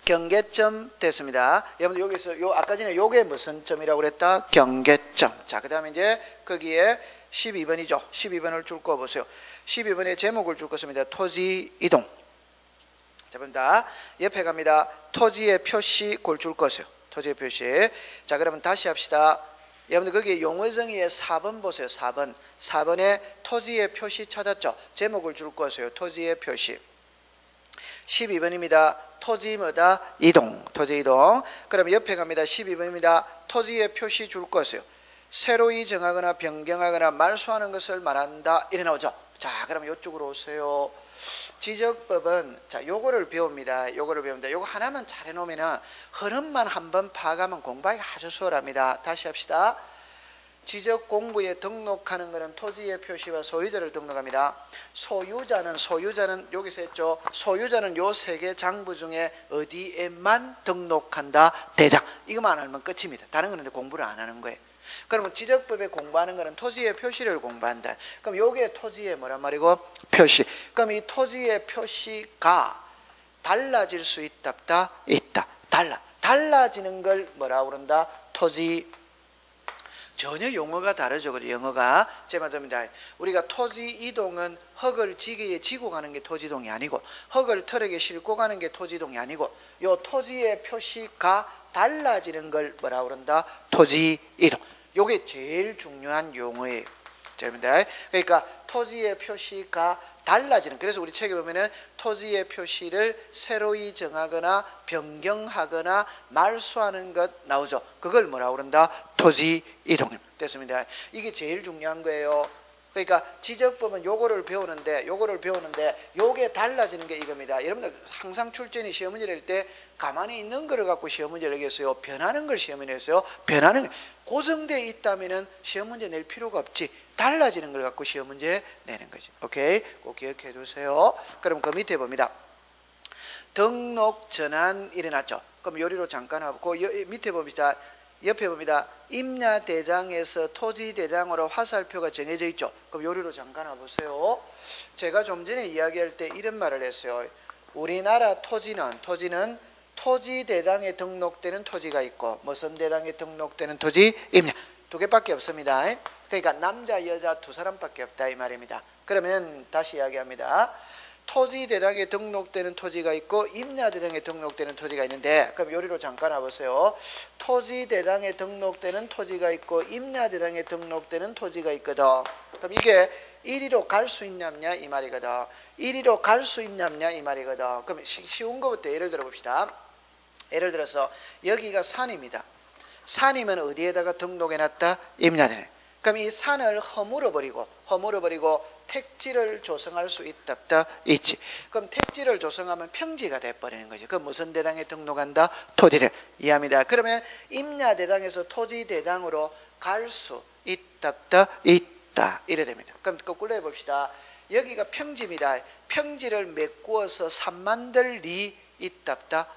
경계점 됐습니다. 여러분 여기서 요 아까 전에 요게 무슨 점이라고 그랬다? 경계점. 자, 그다음에 이제 거기에 12번이죠. 12번을 줄 거 보세요. 12번에 제목을 줄 것입니다. 토지 이동. 자, 봅니다. 옆에 갑니다. 토지의 표시 골 줄 것이요. 토지의 표시. 자, 그러면 다시 합시다. 여러분들 거기 용어정의의 4번 보세요. 4번에 토지의 표시 찾았죠. 제목을 줄 것이요. 토지의 표시. 12번입니다. 토지 뭐다? 이동. 토지 이동. 그럼 옆에 갑니다. 12번입니다. 토지의 표시 줄 것이요. 새로이 정하거나 변경하거나 말소하는 것을 말한다. 이래 나오죠. 자, 그럼 이쪽으로 오세요. 지적법은 자, 요거를 배웁니다. 요거 하나만 잘 해놓으면 흐름만 한번 파가면 공부하기 아주 수월합니다. 다시 합시다. 지적 공부에 등록하는 것은 토지의 표시와 소유자를 등록합니다. 소유자는 여기서 했죠. 소유자는 요 세 개 장부 중에 어디에만 등록한다. 대장. 이것만 알면 끝입니다. 다른 거는 공부를 안 하는 거예요. 그러면 지적법에 공부하는 거는 토지의 표시를 공부한다. 그럼 요게 토지의 뭐란 말이고? 표시. 그럼 이 토지의 표시가 달라질 수 있다. 있다. 달라지는 걸 뭐라고 그런다? 토지. 전혀 용어가 다르죠. 영어가 제 말입니다. 우리가 토지 이동은 흙을 지게에 지고 가는 게 토지동이 아니고 흙을 트럭에 싣고 가는 게 토지동이 아니고 요 토지의 표시가 달라지는 걸 뭐라고 그런다? 토지 이동. 요게 제일 중요한 용어예요. 그러니까 토지의 표시가 달라지는, 그래서 우리 책에 보면은 토지의 표시를 새로이 정하거나 변경하거나 말소하는 것 나오죠. 그걸 뭐라고 그런다? 토지 이동. 됐습니다. 이게 제일 중요한 거예요. 그러니까 지적법은 요거를 배우는데 요게 달라지는 게 이겁니다. 여러분들 항상 출제니 시험 문제 낼 때 가만히 있는 거를 갖고 시험 문제를 내겠어요? 변하는 걸 시험 문제 냈어요? 변하는 고정되어 있다면은 시험 문제 낼 필요가 없지. 달라지는 걸 갖고 시험 문제 내는 거죠. 오케이? 꼭 기억해 두세요. 그럼 그 밑에 봅니다. 등록 전환 일어났죠. 그럼 요리로 잠깐 하고 밑에 봅니다. 옆에 봅니다. 임야대장에서 토지대장으로 화살표가 정해져 있죠. 그럼 요리로 잠깐 와보세요. 제가 좀 전에 이야기할 때 이런 말을 했어요. 우리나라 토지는 토지대장에 등록되는 토지가 있고 무슨 대장에 등록되는 토지? 임야. 두 개밖에 없습니다. 그러니까 남자 여자 두 사람밖에 없다 이 말입니다. 그러면 다시 이야기합니다. 토지대장에 등록되는 토지가 있고 임야대장에 등록되는 토지가 있는데, 그럼 요리로 잠깐 와보세요. 토지대장에 등록되는 토지가 있고 임야대장에 등록되는 토지가 있거든. 그럼 이게 이리로 갈 수 있냐냐 이 말이거든. 이리로 갈 수 있냐냐 이 말이거든. 그럼 쉬운 거부터 예를 들어 봅시다. 예를 들어서 여기가 산입니다. 산이면 어디에다가 등록해놨다? 임야대장. 그럼 이 산을 허물어 버리고 택지를 조성할 수 있다. 있지. 그럼 택지를 조성하면 평지가 돼버리는 거죠. 그럼 무슨 대장에 등록한다? 토지대장. 이해합니다. 그러면 임야대장에서 토지대장으로 갈 수 있다. 이래 됩니다. 그럼 거꾸로 해봅시다. 여기가 평지입니다. 평지를 메꾸어서 산 만들 리 있다.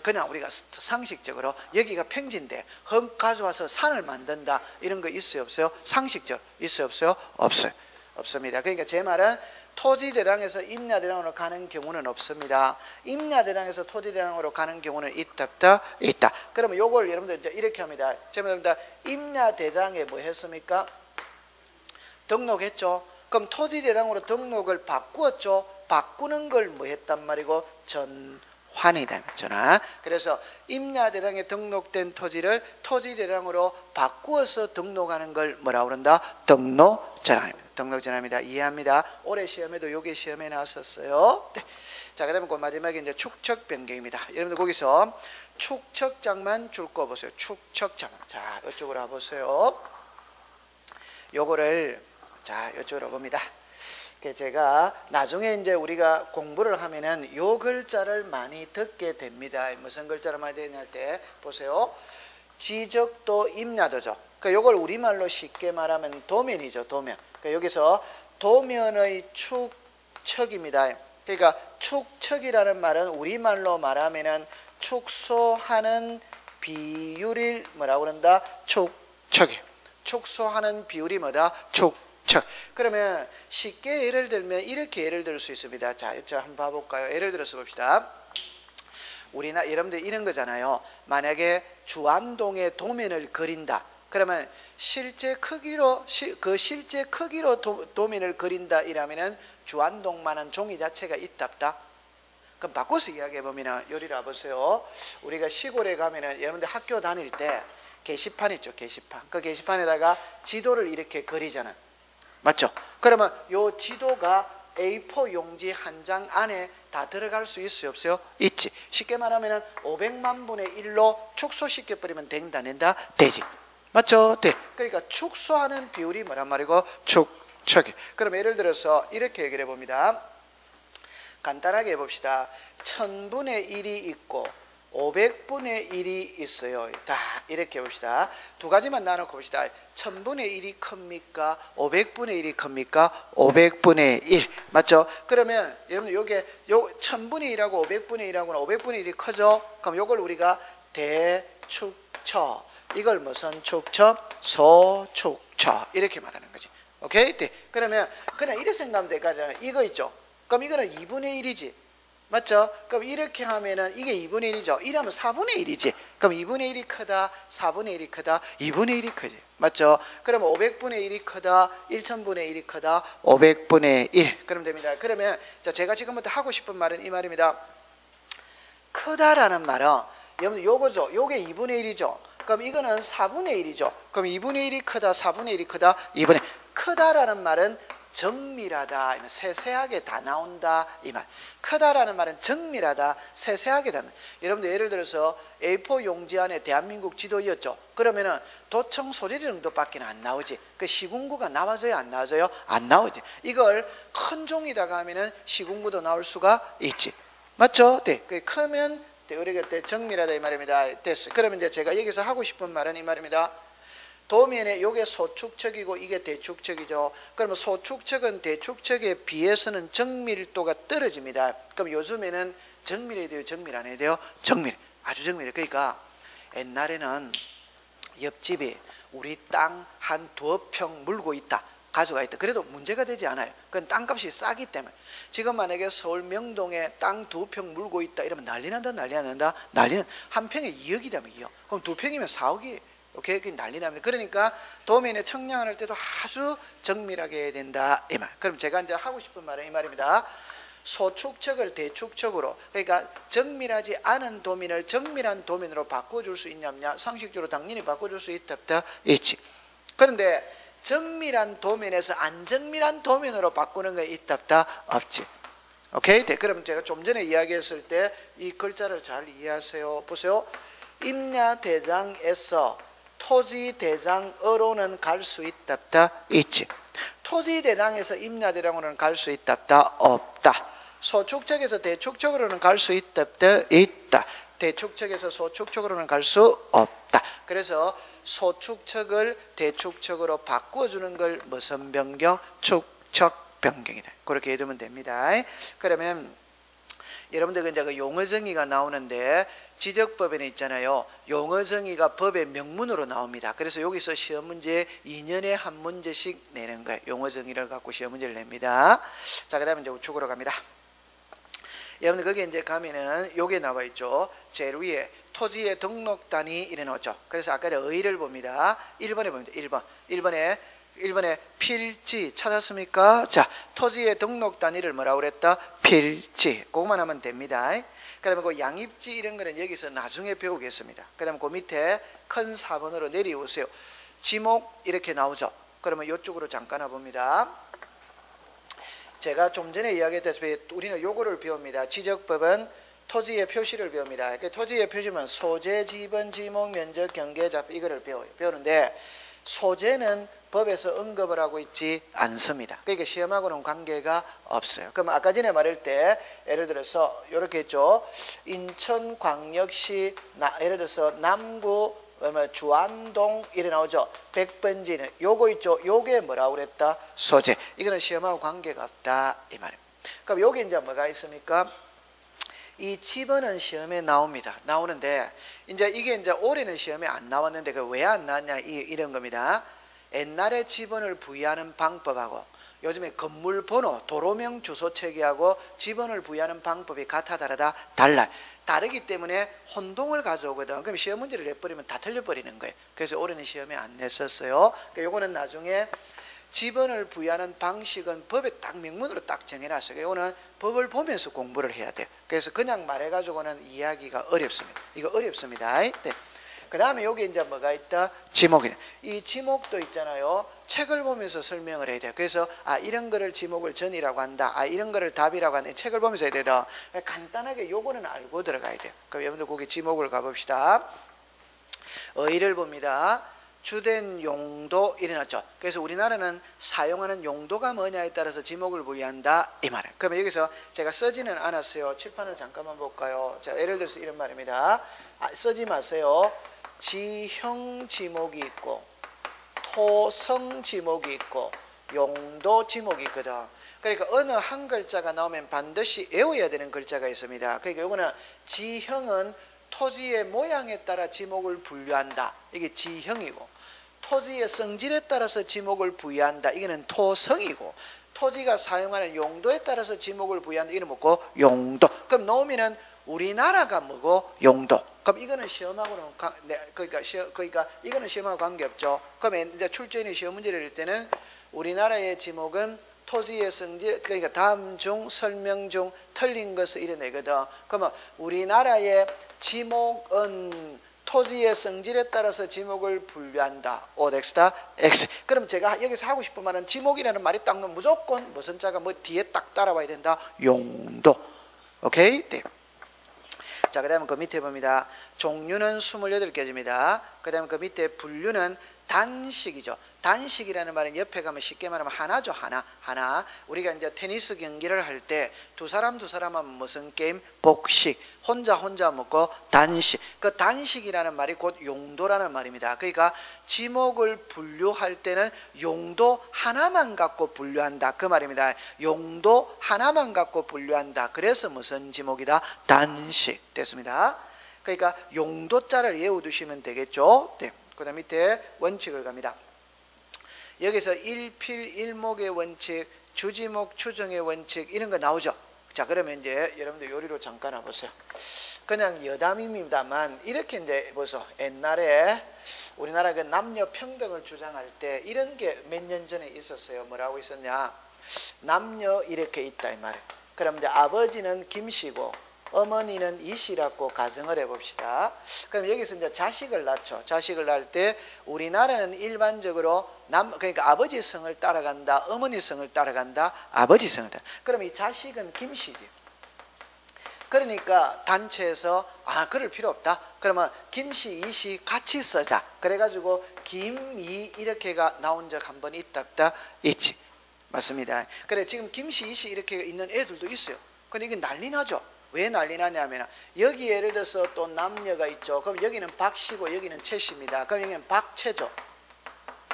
그냥 우리가 상식적으로 여기가 평지인데 흙 가져와서 산을 만든다 이런 거 있어요 없어요? 상식적 있어요 없어요? 없어요. 없습니다. 그러니까 제 말은 토지대장에서 임야대장으로 가는 경우는 없습니다. 임야대장에서 토지대장으로 가는 경우는 있다. 그러면 요걸 여러분들 이제 이렇게 합니다. 제 말입니다. 임야대장에 뭐 했습니까? 등록했죠. 그럼 토지대장으로 등록을 바꾸었죠. 바꾸는 걸 뭐 했단 말이고? 환이다. 그래서 임야대장에 등록된 토지를 토지대장으로 바꾸어서 등록하는 걸 뭐라고 그런다? 등록전환입니다. 등록전환입니다. 이해합니다. 올해 시험에도 요게 시험에 나왔었어요. 네. 자, 그 다음에 그 마지막에 이제 축척 변경입니다. 여러분들 거기서 축척장만 줄 거 보세요. 축척장. 자, 이쪽으로 와보세요. 요거를 자, 이쪽으로 봅니다. 제가 나중에 이제 우리가 공부를 하면은 요 글자를 많이 듣게 됩니다. 무슨 글자를 많이 듣냐 할 때 보세요. 지적도 임야도죠. 그러니까 요걸 우리말로 쉽게 말하면 도면이죠. 도면. 그러니까 여기서 도면의 축척입니다. 그러니까 축척이라는 말은 우리말로 말하면은 축소하는 비율이 뭐라고 그런다? 축척이에요. 축소하는 비율이 뭐다? 그러면 쉽게 예를 들면 이렇게 예를 들 수 있습니다. 자, 이쪽 한번 봐볼까요? 예를 들어서 봅시다. 여러분들 이런 거잖아요. 만약에 주안동의 도면을 그린다. 그러면 실제 크기로 도면을 그린다 이라면은 주안동만한 종이 자체가 있답다. 그럼 바꿔서 이야기해 보면은 요리를 와보세요. 우리가 시골에 가면은 여러분들 학교 다닐 때 게시판 있죠. 게시판. 그 게시판에다가 지도를 이렇게 그리잖아요. 맞죠? 그러면 요 지도가 A4 용지 한 장 안에 다 들어갈 수 있어요 없어요? 있지. 쉽게 말하면 500만 분의 1로 축소시켜버리면 된다 안 된다? 되지. 맞죠? 돼. 그러니까 축소하는 비율이 뭐란 말이고? 축척이. 그럼 예를 들어서 이렇게 얘기를 해봅니다. 간단하게 해봅시다. 1000분의 1이 있고 500분의 1이 있어요. 다 이렇게 봅시다. 두 가지만 나눠 봅시다. 1000분의 1이 큽니까? 500분의 1이 큽니까? 500분의 1. 맞죠? 그러면 여러분 요게 1000분의 1하고 500분의 1하고는 500분의 1이 커져? 그럼 요걸 우리가 대축처. 이걸 무슨 축처? 소축처. 이렇게 말하는 거지. 오케이? 네. 그러면 그냥 이렇게 생각하면 되잖아요. 이거 있죠? 그럼 이거는 2분의 1이지. 맞죠? 그럼 이렇게 하면은 이게 2분의 1이죠. 1하면 4분의 1이지. 그럼 2분의 1이 크다, 4분의 1이 크다, 2분의 1이 크지. 맞죠? 그러면 500분의 1이 크다, 1000분의 1이 크다, 500분의 1. 그럼 됩니다. 그러면 자, 제가 지금부터 하고 싶은 말은 이 말입니다. 크다라는 말은 여러분 요거죠. 요게 2분의 1이죠. 그럼 이거는 4분의 1이죠. 그럼 2분의 1이 크다, 4분의 1이 크다, 2분의 1. 크다라는 말은 정밀하다, 세세하게 다 나온다 이 말. 크다라는 말은 정밀하다, 세세하게 다 나온다. 여러분들 예를 들어서 A4 용지 안에 대한민국 지도였죠. 그러면은 도청 소리 정도밖에 안 나오지. 그 시군구가 나와져요, 안 나와져요? 안 나오지. 이걸 큰 종이다가 하면은 시군구도 나올 수가 있지. 맞죠? 네. 그 크면 우리가 정밀하다 이 말입니다. 됐어. 그러면 이제 제가 여기서 하고 싶은 말은 이 말입니다. 도면에 요게 소축척이고 이게 대축척이죠. 그러면 소축척은 대축척에 비해서는 정밀도가 떨어집니다. 그럼 요즘에는 정밀해야 돼요, 정밀 안 해야 돼요? 정밀. 아주 정밀해. 그러니까 옛날에는 옆집이 우리 땅 한 2평 물고 있다, 가져가 있다. 그래도 문제가 되지 않아요. 그건 땅값이 싸기 때문에. 지금 만약에 서울 명동에 땅 2평 물고 있다 이러면 난리 난다, 난리 안 난다? 난리는 한 평에 2억이다면 2억. 그럼 2평이면 4억이에요. 오케이? 그게 난리 납니다. 그러니까 도면에 청량을 할 때도 아주 정밀하게 해야 된다 이 말. 그럼 제가 이제 하고 싶은 말은 이 말입니다. 소축척을 대축척으로, 그러니까 정밀하지 않은 도면을 정밀한 도면으로 바꿔줄 수 있냐 없냐? 상식적으로 당연히 바꿔줄 수 있다 없다? 있지. 그런데 정밀한 도면에서 안 정밀한 도면으로 바꾸는 거 있다 없다? 없지. 오케이? 네. 그럼 제가 좀 전에 이야기했을 때 이 글자를 잘 이해하세요. 보세요. 임야대장에서 토지대장으로는 갈 수 있다 없다? 있지. 토지대장에서 임야대장으로는 갈 수 있다 없다? 없다. 소축척에서 대축척으로는 갈 수 있다 없다? 있다. 대축척에서 소축척으로는 갈 수 없다. 그래서 소축척을 대축척으로 바꿔주는 걸 무슨 변경? 축척 변경이다. 그렇게 해두면 됩니다. 그러면 여러분들 이제 그 용어정의가 나오는데 지적법에는 있잖아요. 용어정의가 법의 명문으로 나옵니다. 그래서 여기서 시험 문제 2년에 한 문제씩 내는 거예요. 용어정의를 갖고 시험 문제를 냅니다. 자, 그다음에 이제 우측으로 갑니다. 여러분들 거기 이제 가면은 요게 나와 있죠. 제일 위에 토지의 등록단위 이래 나왔죠. 그래서 아까 의의를 봅니다. 1번에 봅니다. 1번에 필지 찾았습니까? 자, 토지의 등록 단위를 뭐라고 그랬다? 필지. 그것만 하면 됩니다. 그 다음에 그 양입지 이런 거는 여기서 나중에 배우겠습니다. 그 다음에 그 밑에 큰 4번으로 내려오세요. 지목 이렇게 나오죠. 그러면 이쪽으로 잠깐 와봅니다. 제가 좀 전에 이야기했다시피 우리는 요거를 배웁니다. 지적법은 토지의 표시를 배웁니다. 토지의 표시면 소재, 지번, 지목, 면적, 경계, 잡 이거를 배우는데 소재는 법에서 언급을 하고 있지 않습니다. 그러니까 시험하고는 관계가 없어요. 그럼 아까 전에 말할 때 예를 들어서 이렇게 했죠. 인천광역시 예를 들어서 남구 주안동 이래 나오죠. 백번지는 요거 있죠. 요게 뭐라고 그랬다? 소재. 이거는 시험하고 관계가 없다 이 말입니다. 그럼 여기 이제 뭐가 있습니까? 이 지번은 시험에 나옵니다. 나오는데 이제 이게 이제 올해는 시험에 안 나왔는데 그 왜 안 나왔냐 이런 겁니다. 옛날에 지번을 부여하는 방법하고 요즘에 건물 번호, 도로명 주소 체계하고 지번을 부여하는 방법이 같아 다르다? 달라요. 다르기 때문에 혼동을 가져오거든. 그럼 시험 문제를 내버리면 다 틀려버리는 거예요. 그래서 올해는 시험에 안 냈었어요. 그러니까 요거는 나중에 지번을 부여하는 방식은 법에 딱 명문으로 딱 정해놨어요. 이거는 법을 보면서 공부를 해야 돼요. 그래서 그냥 말해가지고는 이해하기가 어렵습니다. 이거 어렵습니다. 네. 그 다음에 여기 이제 뭐가 있다? 지목이네. 이 지목도 있잖아요. 책을 보면서 설명을 해야 돼요. 그래서 이런 거를 지목을 전이라고 한다. 이런 거를 답이라고 한다. 책을 보면서 해야 돼요. 간단하게 요거는 알고 들어가야 돼요. 그럼 여러분들 거기 지목을 가봅시다. 의의를 봅니다. 주된 용도 일어났죠. 그래서 우리나라는 사용하는 용도가 뭐냐에 따라서 지목을 부여한다 이 말이에요. 그러면 여기서 제가 쓰지는 않았어요. 칠판을 잠깐만 볼까요? 자, 예를 들어서 이런 말입니다. 쓰지 마세요. 지형 지목이 있고 토성 지목이 있고 용도 지목이 있거든. 그러니까 어느 한 글자가 나오면 반드시 외워야 되는 글자가 있습니다. 그러니까 이거는 지형은 토지의 모양에 따라 지목을 분류한다. 이게 지형이고, 토지의 성질에 따라서 지목을 부여한다. 이거는 토성이고, 토지가 사용하는 용도에 따라서 지목을 부여한다. 이거는 뭐고? 용도. 그럼 놓으면은 우리나라가 뭐고? 용도. 그럼 이거는 시험하고는 그러니까 이거는 시험하고 관계없죠. 그러면 이제 출제인이 시험 문제를 낼 때는 우리나라의 지목은 토지의 성질, 그러니까 다음 중 설명 중 틀린 것을 이뤄내거든. 그러면 우리나라의 지목은 토지의 성질에 따라서 지목을 분류한다. 오덱스다 X. 그럼 제가 여기서 하고 싶은 말은 지목이라는 말이 딱 넣으면 무조건 무슨 자가 뭐 뒤에 딱 따라와야 된다. 용도. 오케이? 네. 자, 그 다음에 그 밑에 봅니다. 종류는 28개입니다. 그 다음에 그 밑에 분류는 단식이죠. 단식이라는 말은 옆에 가면 쉽게 말하면 하나죠. 하나. 우리가 이제 테니스 경기를 할 때 두 사람 하면 무슨 게임? 복식. 혼자 먹고 단식. 그 단식이라는 말이 곧 용도라는 말입니다. 그러니까 지목을 분류할 때는 용도 하나만 갖고 분류한다. 그 말입니다. 용도 하나만 갖고 분류한다. 그래서 무슨 지목이다? 단식. 됐습니다. 그러니까 용도자를 외워두시면 되겠죠. 네. 그 다음 밑에 원칙을 갑니다. 여기서 일필일목의 원칙, 주지목, 추정의 원칙 이런 거 나오죠. 자, 그러면 이제 여러분들 요리로 잠깐 와보세요. 그냥 여담입니다만 이렇게 이제 보세요. 옛날에 우리나라 그 남녀 평등을 주장할 때 이런 게 몇 년 전에 있었어요. 뭐라고 있었냐? 남녀 이렇게 있다 이 말이에요. 그럼 이제 아버지는 김씨고 어머니는 이씨라고 가정을 해봅시다. 그럼 여기서 이제 자식을 낳죠. 자식을 낳을 때 우리나라는 일반적으로 그러니까 아버지 성을 따라간다, 어머니 성을 따라간다, 아버지 성을 따라. 그럼 이 자식은 김씨지. 그러니까 단체에서 그럴 필요 없다. 그러면 김씨, 이씨 같이 쓰자. 그래가지고 김이 이렇게가 나온 적 한 번 있다 있지. 맞습니다. 그래 지금 김씨, 이씨 이렇게 있는 애들도 있어요. 근데 이게 난리 나죠. 왜 난리 나냐면 여기 예를 들어서 또 남녀가 있죠. 그럼 여기는 박씨고 여기는 채씨입니다. 그럼 여기는 박채죠.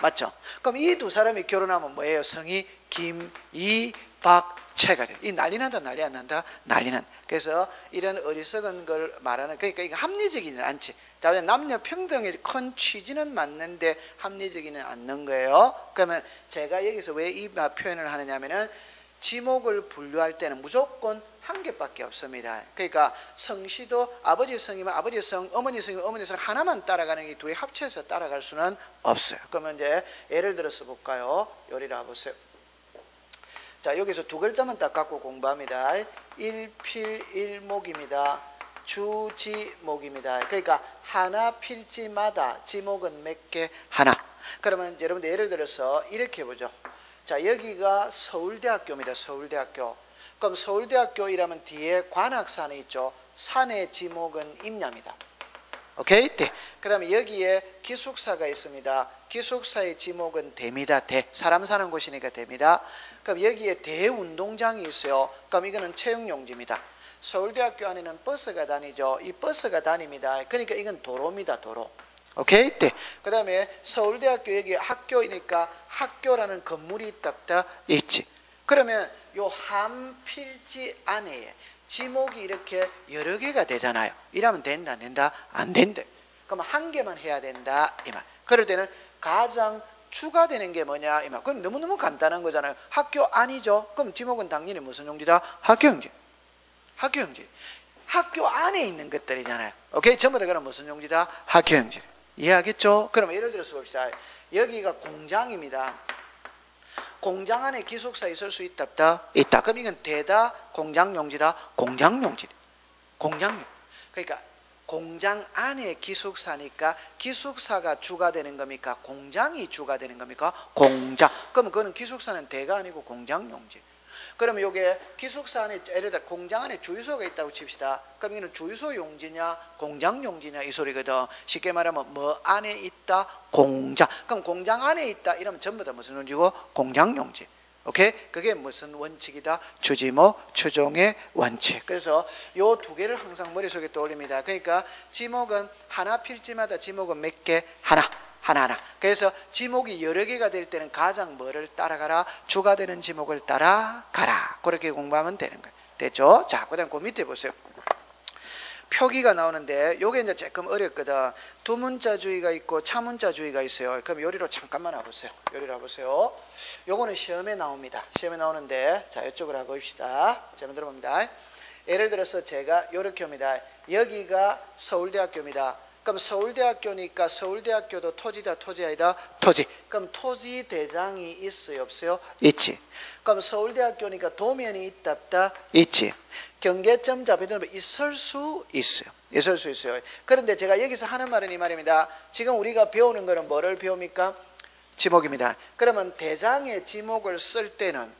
맞죠? 그럼 이 두 사람이 결혼하면 뭐예요? 성이 김, 이, 박, 채가 돼요. 이 난리 난다 난리 안 난다? 난리 난다. 그래서 이런 어리석은 걸 말하는 그러니까 이게 합리적이지는 않지. 남녀 평등의 큰 취지는 맞는데 합리적이는 않는 거예요. 그러면 제가 여기서 왜 이 표현을 하느냐면은 지목을 분류할 때는 무조건 한 개밖에 없습니다. 그러니까 성씨도 아버지 성이면 아버지 성, 어머니 성이면 어머니 성 하나만 따라가는 게 둘이 합쳐서 따라갈 수는 없어요. 그러면 이제 예를 들어서 볼까요? 요리를 해보세요. 자, 여기서 두 글자만 딱 갖고 공부합니다. 일필일목입니다. 주지목입니다. 그러니까 하나 필지마다 지목은 몇 개? 하나. 그러면 여러분들 예를 들어서 이렇게 보죠. 자, 여기가 서울대학교입니다. 서울대학교. 그럼 서울대학교 이라면 뒤에 관악산이 있죠. 산의 지목은 임야입니다. 오케이? 네. 그 다음에 여기에 기숙사가 있습니다. 기숙사의 지목은 대입니다. 대. 사람 사는 곳이니까 대입니다. 그럼 여기에 대운동장이 있어요. 그럼 이거는 체육용지입니다. 서울대학교 안에는 버스가 다니죠. 이 버스가 다닙니다. 그러니까 이건 도로입니다. 도로. 오케이? 네. 그 다음에 서울대학교 여기 학교이니까 학교라는 건물이 있다 있지. 그러면 요 한 필지 안에 지목이 이렇게 여러 개가 되잖아요. 이러면 된다 안 된다? 안 된대. 그럼 한 개만 해야 된다 이 말. 그럴 때는 가장 추가되는 게 뭐냐 이 말. 그럼 너무너무 간단한 거잖아요. 학교 아니죠? 그럼 지목은 당연히 무슨 용지다? 학교용지. 학교용지. 학교 안에 있는 것들이잖아요. 오케이? 전부 다 그럼 무슨 용지다? 학교용지. 이해하겠죠? 그럼 예를 들어서 봅시다. 여기가 공장입니다. 공장 안에 기숙사 있을 수 있다 없다? 있다. 그럼 이건 대다 공장용지다? 공장용지. 공장용. 그러니까 공장 안에 기숙사니까 기숙사가 주가 되는 겁니까? 공장이 주가 되는 겁니까? 공장. 그럼 그거는 기숙사는 대가 아니고 공장용지. 그러면 요게 기숙사 안에 예를 들어 공장 안에 주유소가 있다고 칩시다. 그럼 이거는 주유소 용지냐 공장 용지냐 이 소리거든. 쉽게 말하면 뭐 안에 있다 공장. 그럼 공장 안에 있다 이러면 전부 다 무슨 용지고 공장 용지. 오케이? 그게 무슨 원칙이다? 주지목, 추종의 원칙. 그래서 요 두 개를 항상 머릿속에 떠올립니다. 그러니까 지목은 하나 필지마다 지목은 몇 개? 하나. 그래서 지목이 여러 개가 될 때는 가장 뭐를 따라가라? 주가 되는 지목을 따라가라. 그렇게 공부하면 되는 거예요. 됐죠? 자, 그 다음 그 밑에 보세요. 표기가 나오는데 요게 이제 조금 어렵거든. 두 문자주의가 있고 차문자주의가 있어요. 그럼 요리로 잠깐만 와보세요. 요리로 와보세요. 요거는 시험에 나옵니다. 시험에 나오는데 자 이쪽으로 가봅시다. 제가 들어봅니다. 예를 들어서 제가 요렇게 옵니다. 여기가 서울대학교입니다. 그럼 서울대학교니까 서울대학교도 토지다 토지 아니다? 토지. 그럼 토지 대장이 있어요 없어요? 있지. 그럼 서울대학교니까 도면이 있다 없다? 있지. 경계점 잡히면 있을 수 있어요. 있을 수 있어요. 그런데 제가 여기서 하는 말은 이 말입니다. 지금 우리가 배우는 거는 뭐를 배웁니까? 지목입니다. 그러면 대장의 지목을 쓸 때는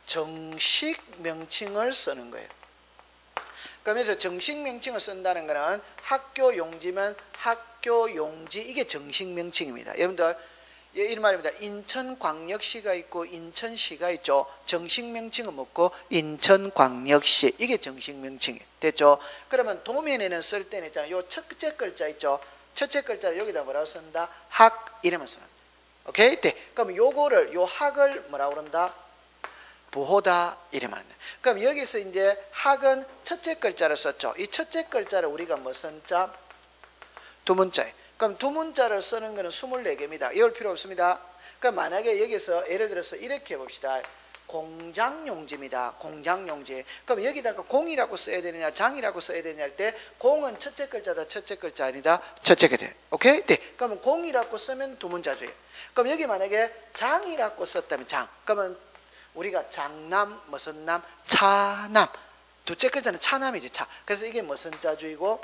정식 명칭을 쓰는 거예요. 그러면서 정식 명칭을 쓴다는 거는 학교 용지면 학교 용지 이게 정식 명칭입니다. 여러분들 이런 말입니다. 인천광역시가 있고 인천시가 있죠. 정식 명칭은 뭐고 인천광역시 이게 정식 명칭이에요. 됐죠? 그러면 도면에는 쓸 때는 있잖아요. 요 첫째 글자 있죠. 첫째 글자를 여기다 뭐라고 쓴다? 학 이러면 쓰는. 오케이? 네. 그럼 요거를 요 학을 뭐라고 그런다? 부호다 이래만 합니다. 그럼 여기서 이제 학은 첫째 글자를 썼죠. 이 첫째 글자를 우리가 뭐 쓴 자? 두 문자에. 그럼 두 문자를 쓰는 거는 24개입니다. 이럴 필요 없습니다. 그럼 만약에 여기서 예를 들어서 이렇게 해봅시다. 공장용지입니다. 공장용지. 그럼 여기다가 공이라고 써야 되느냐 장이라고 써야 되느냐 할 때 공은 첫째 글자다 첫째 글자 아니다 첫째 글자. 오케이? 네. 그러면 공이라고 쓰면 두 문자죠. 그럼 여기 만약에 장이라고 썼다면 장. 그러면 우리가 장남, 무슨 남, 차남. 둘째 글자는 차남이지, 차. 그래서 이게 무슨 자주이고?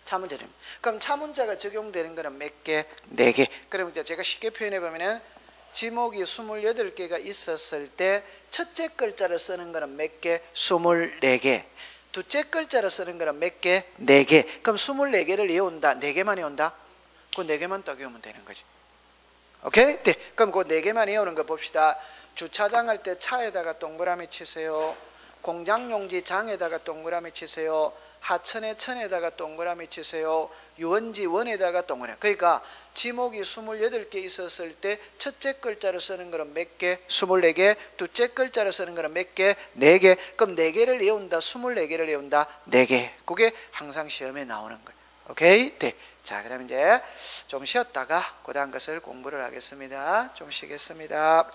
차문자입니다. 그럼 차문자가 적용되는 거는 몇 개? 4개. 그러면 이제 제가 쉽게 표현해 보면은 지목이 28개가 있었을 때 첫째 글자를 쓰는 거는 몇 개? 24개. 둘째 글자를 쓰는 거는 몇 개? 4개. 그럼 24개를 외운다. 4개만 외운다? 그 4개만 딱 외우면 되는 거지. 오케이? 네. 그럼 그 4개만 외우는 거 봅시다. 주차장 할 때 차에다가 동그라미 치세요. 공장용지 장에다가 동그라미 치세요. 하천의 천에다가 동그라미 치세요. 유원지 원에다가 동그라미. 그러니까 지목이 28개 있었을 때 첫째 글자를 쓰는 거는 몇 개? 24개. 둘째 글자를 쓰는 거는 몇 개? 4개. 그럼 4개를 외운다. 24개를 외운다. 4개. 그게 항상 시험에 나오는 거예요. 오케이? 네. 자, 그럼 이제 좀 쉬었다가 그 다음 것을 공부를 하겠습니다. 좀 쉬겠습니다.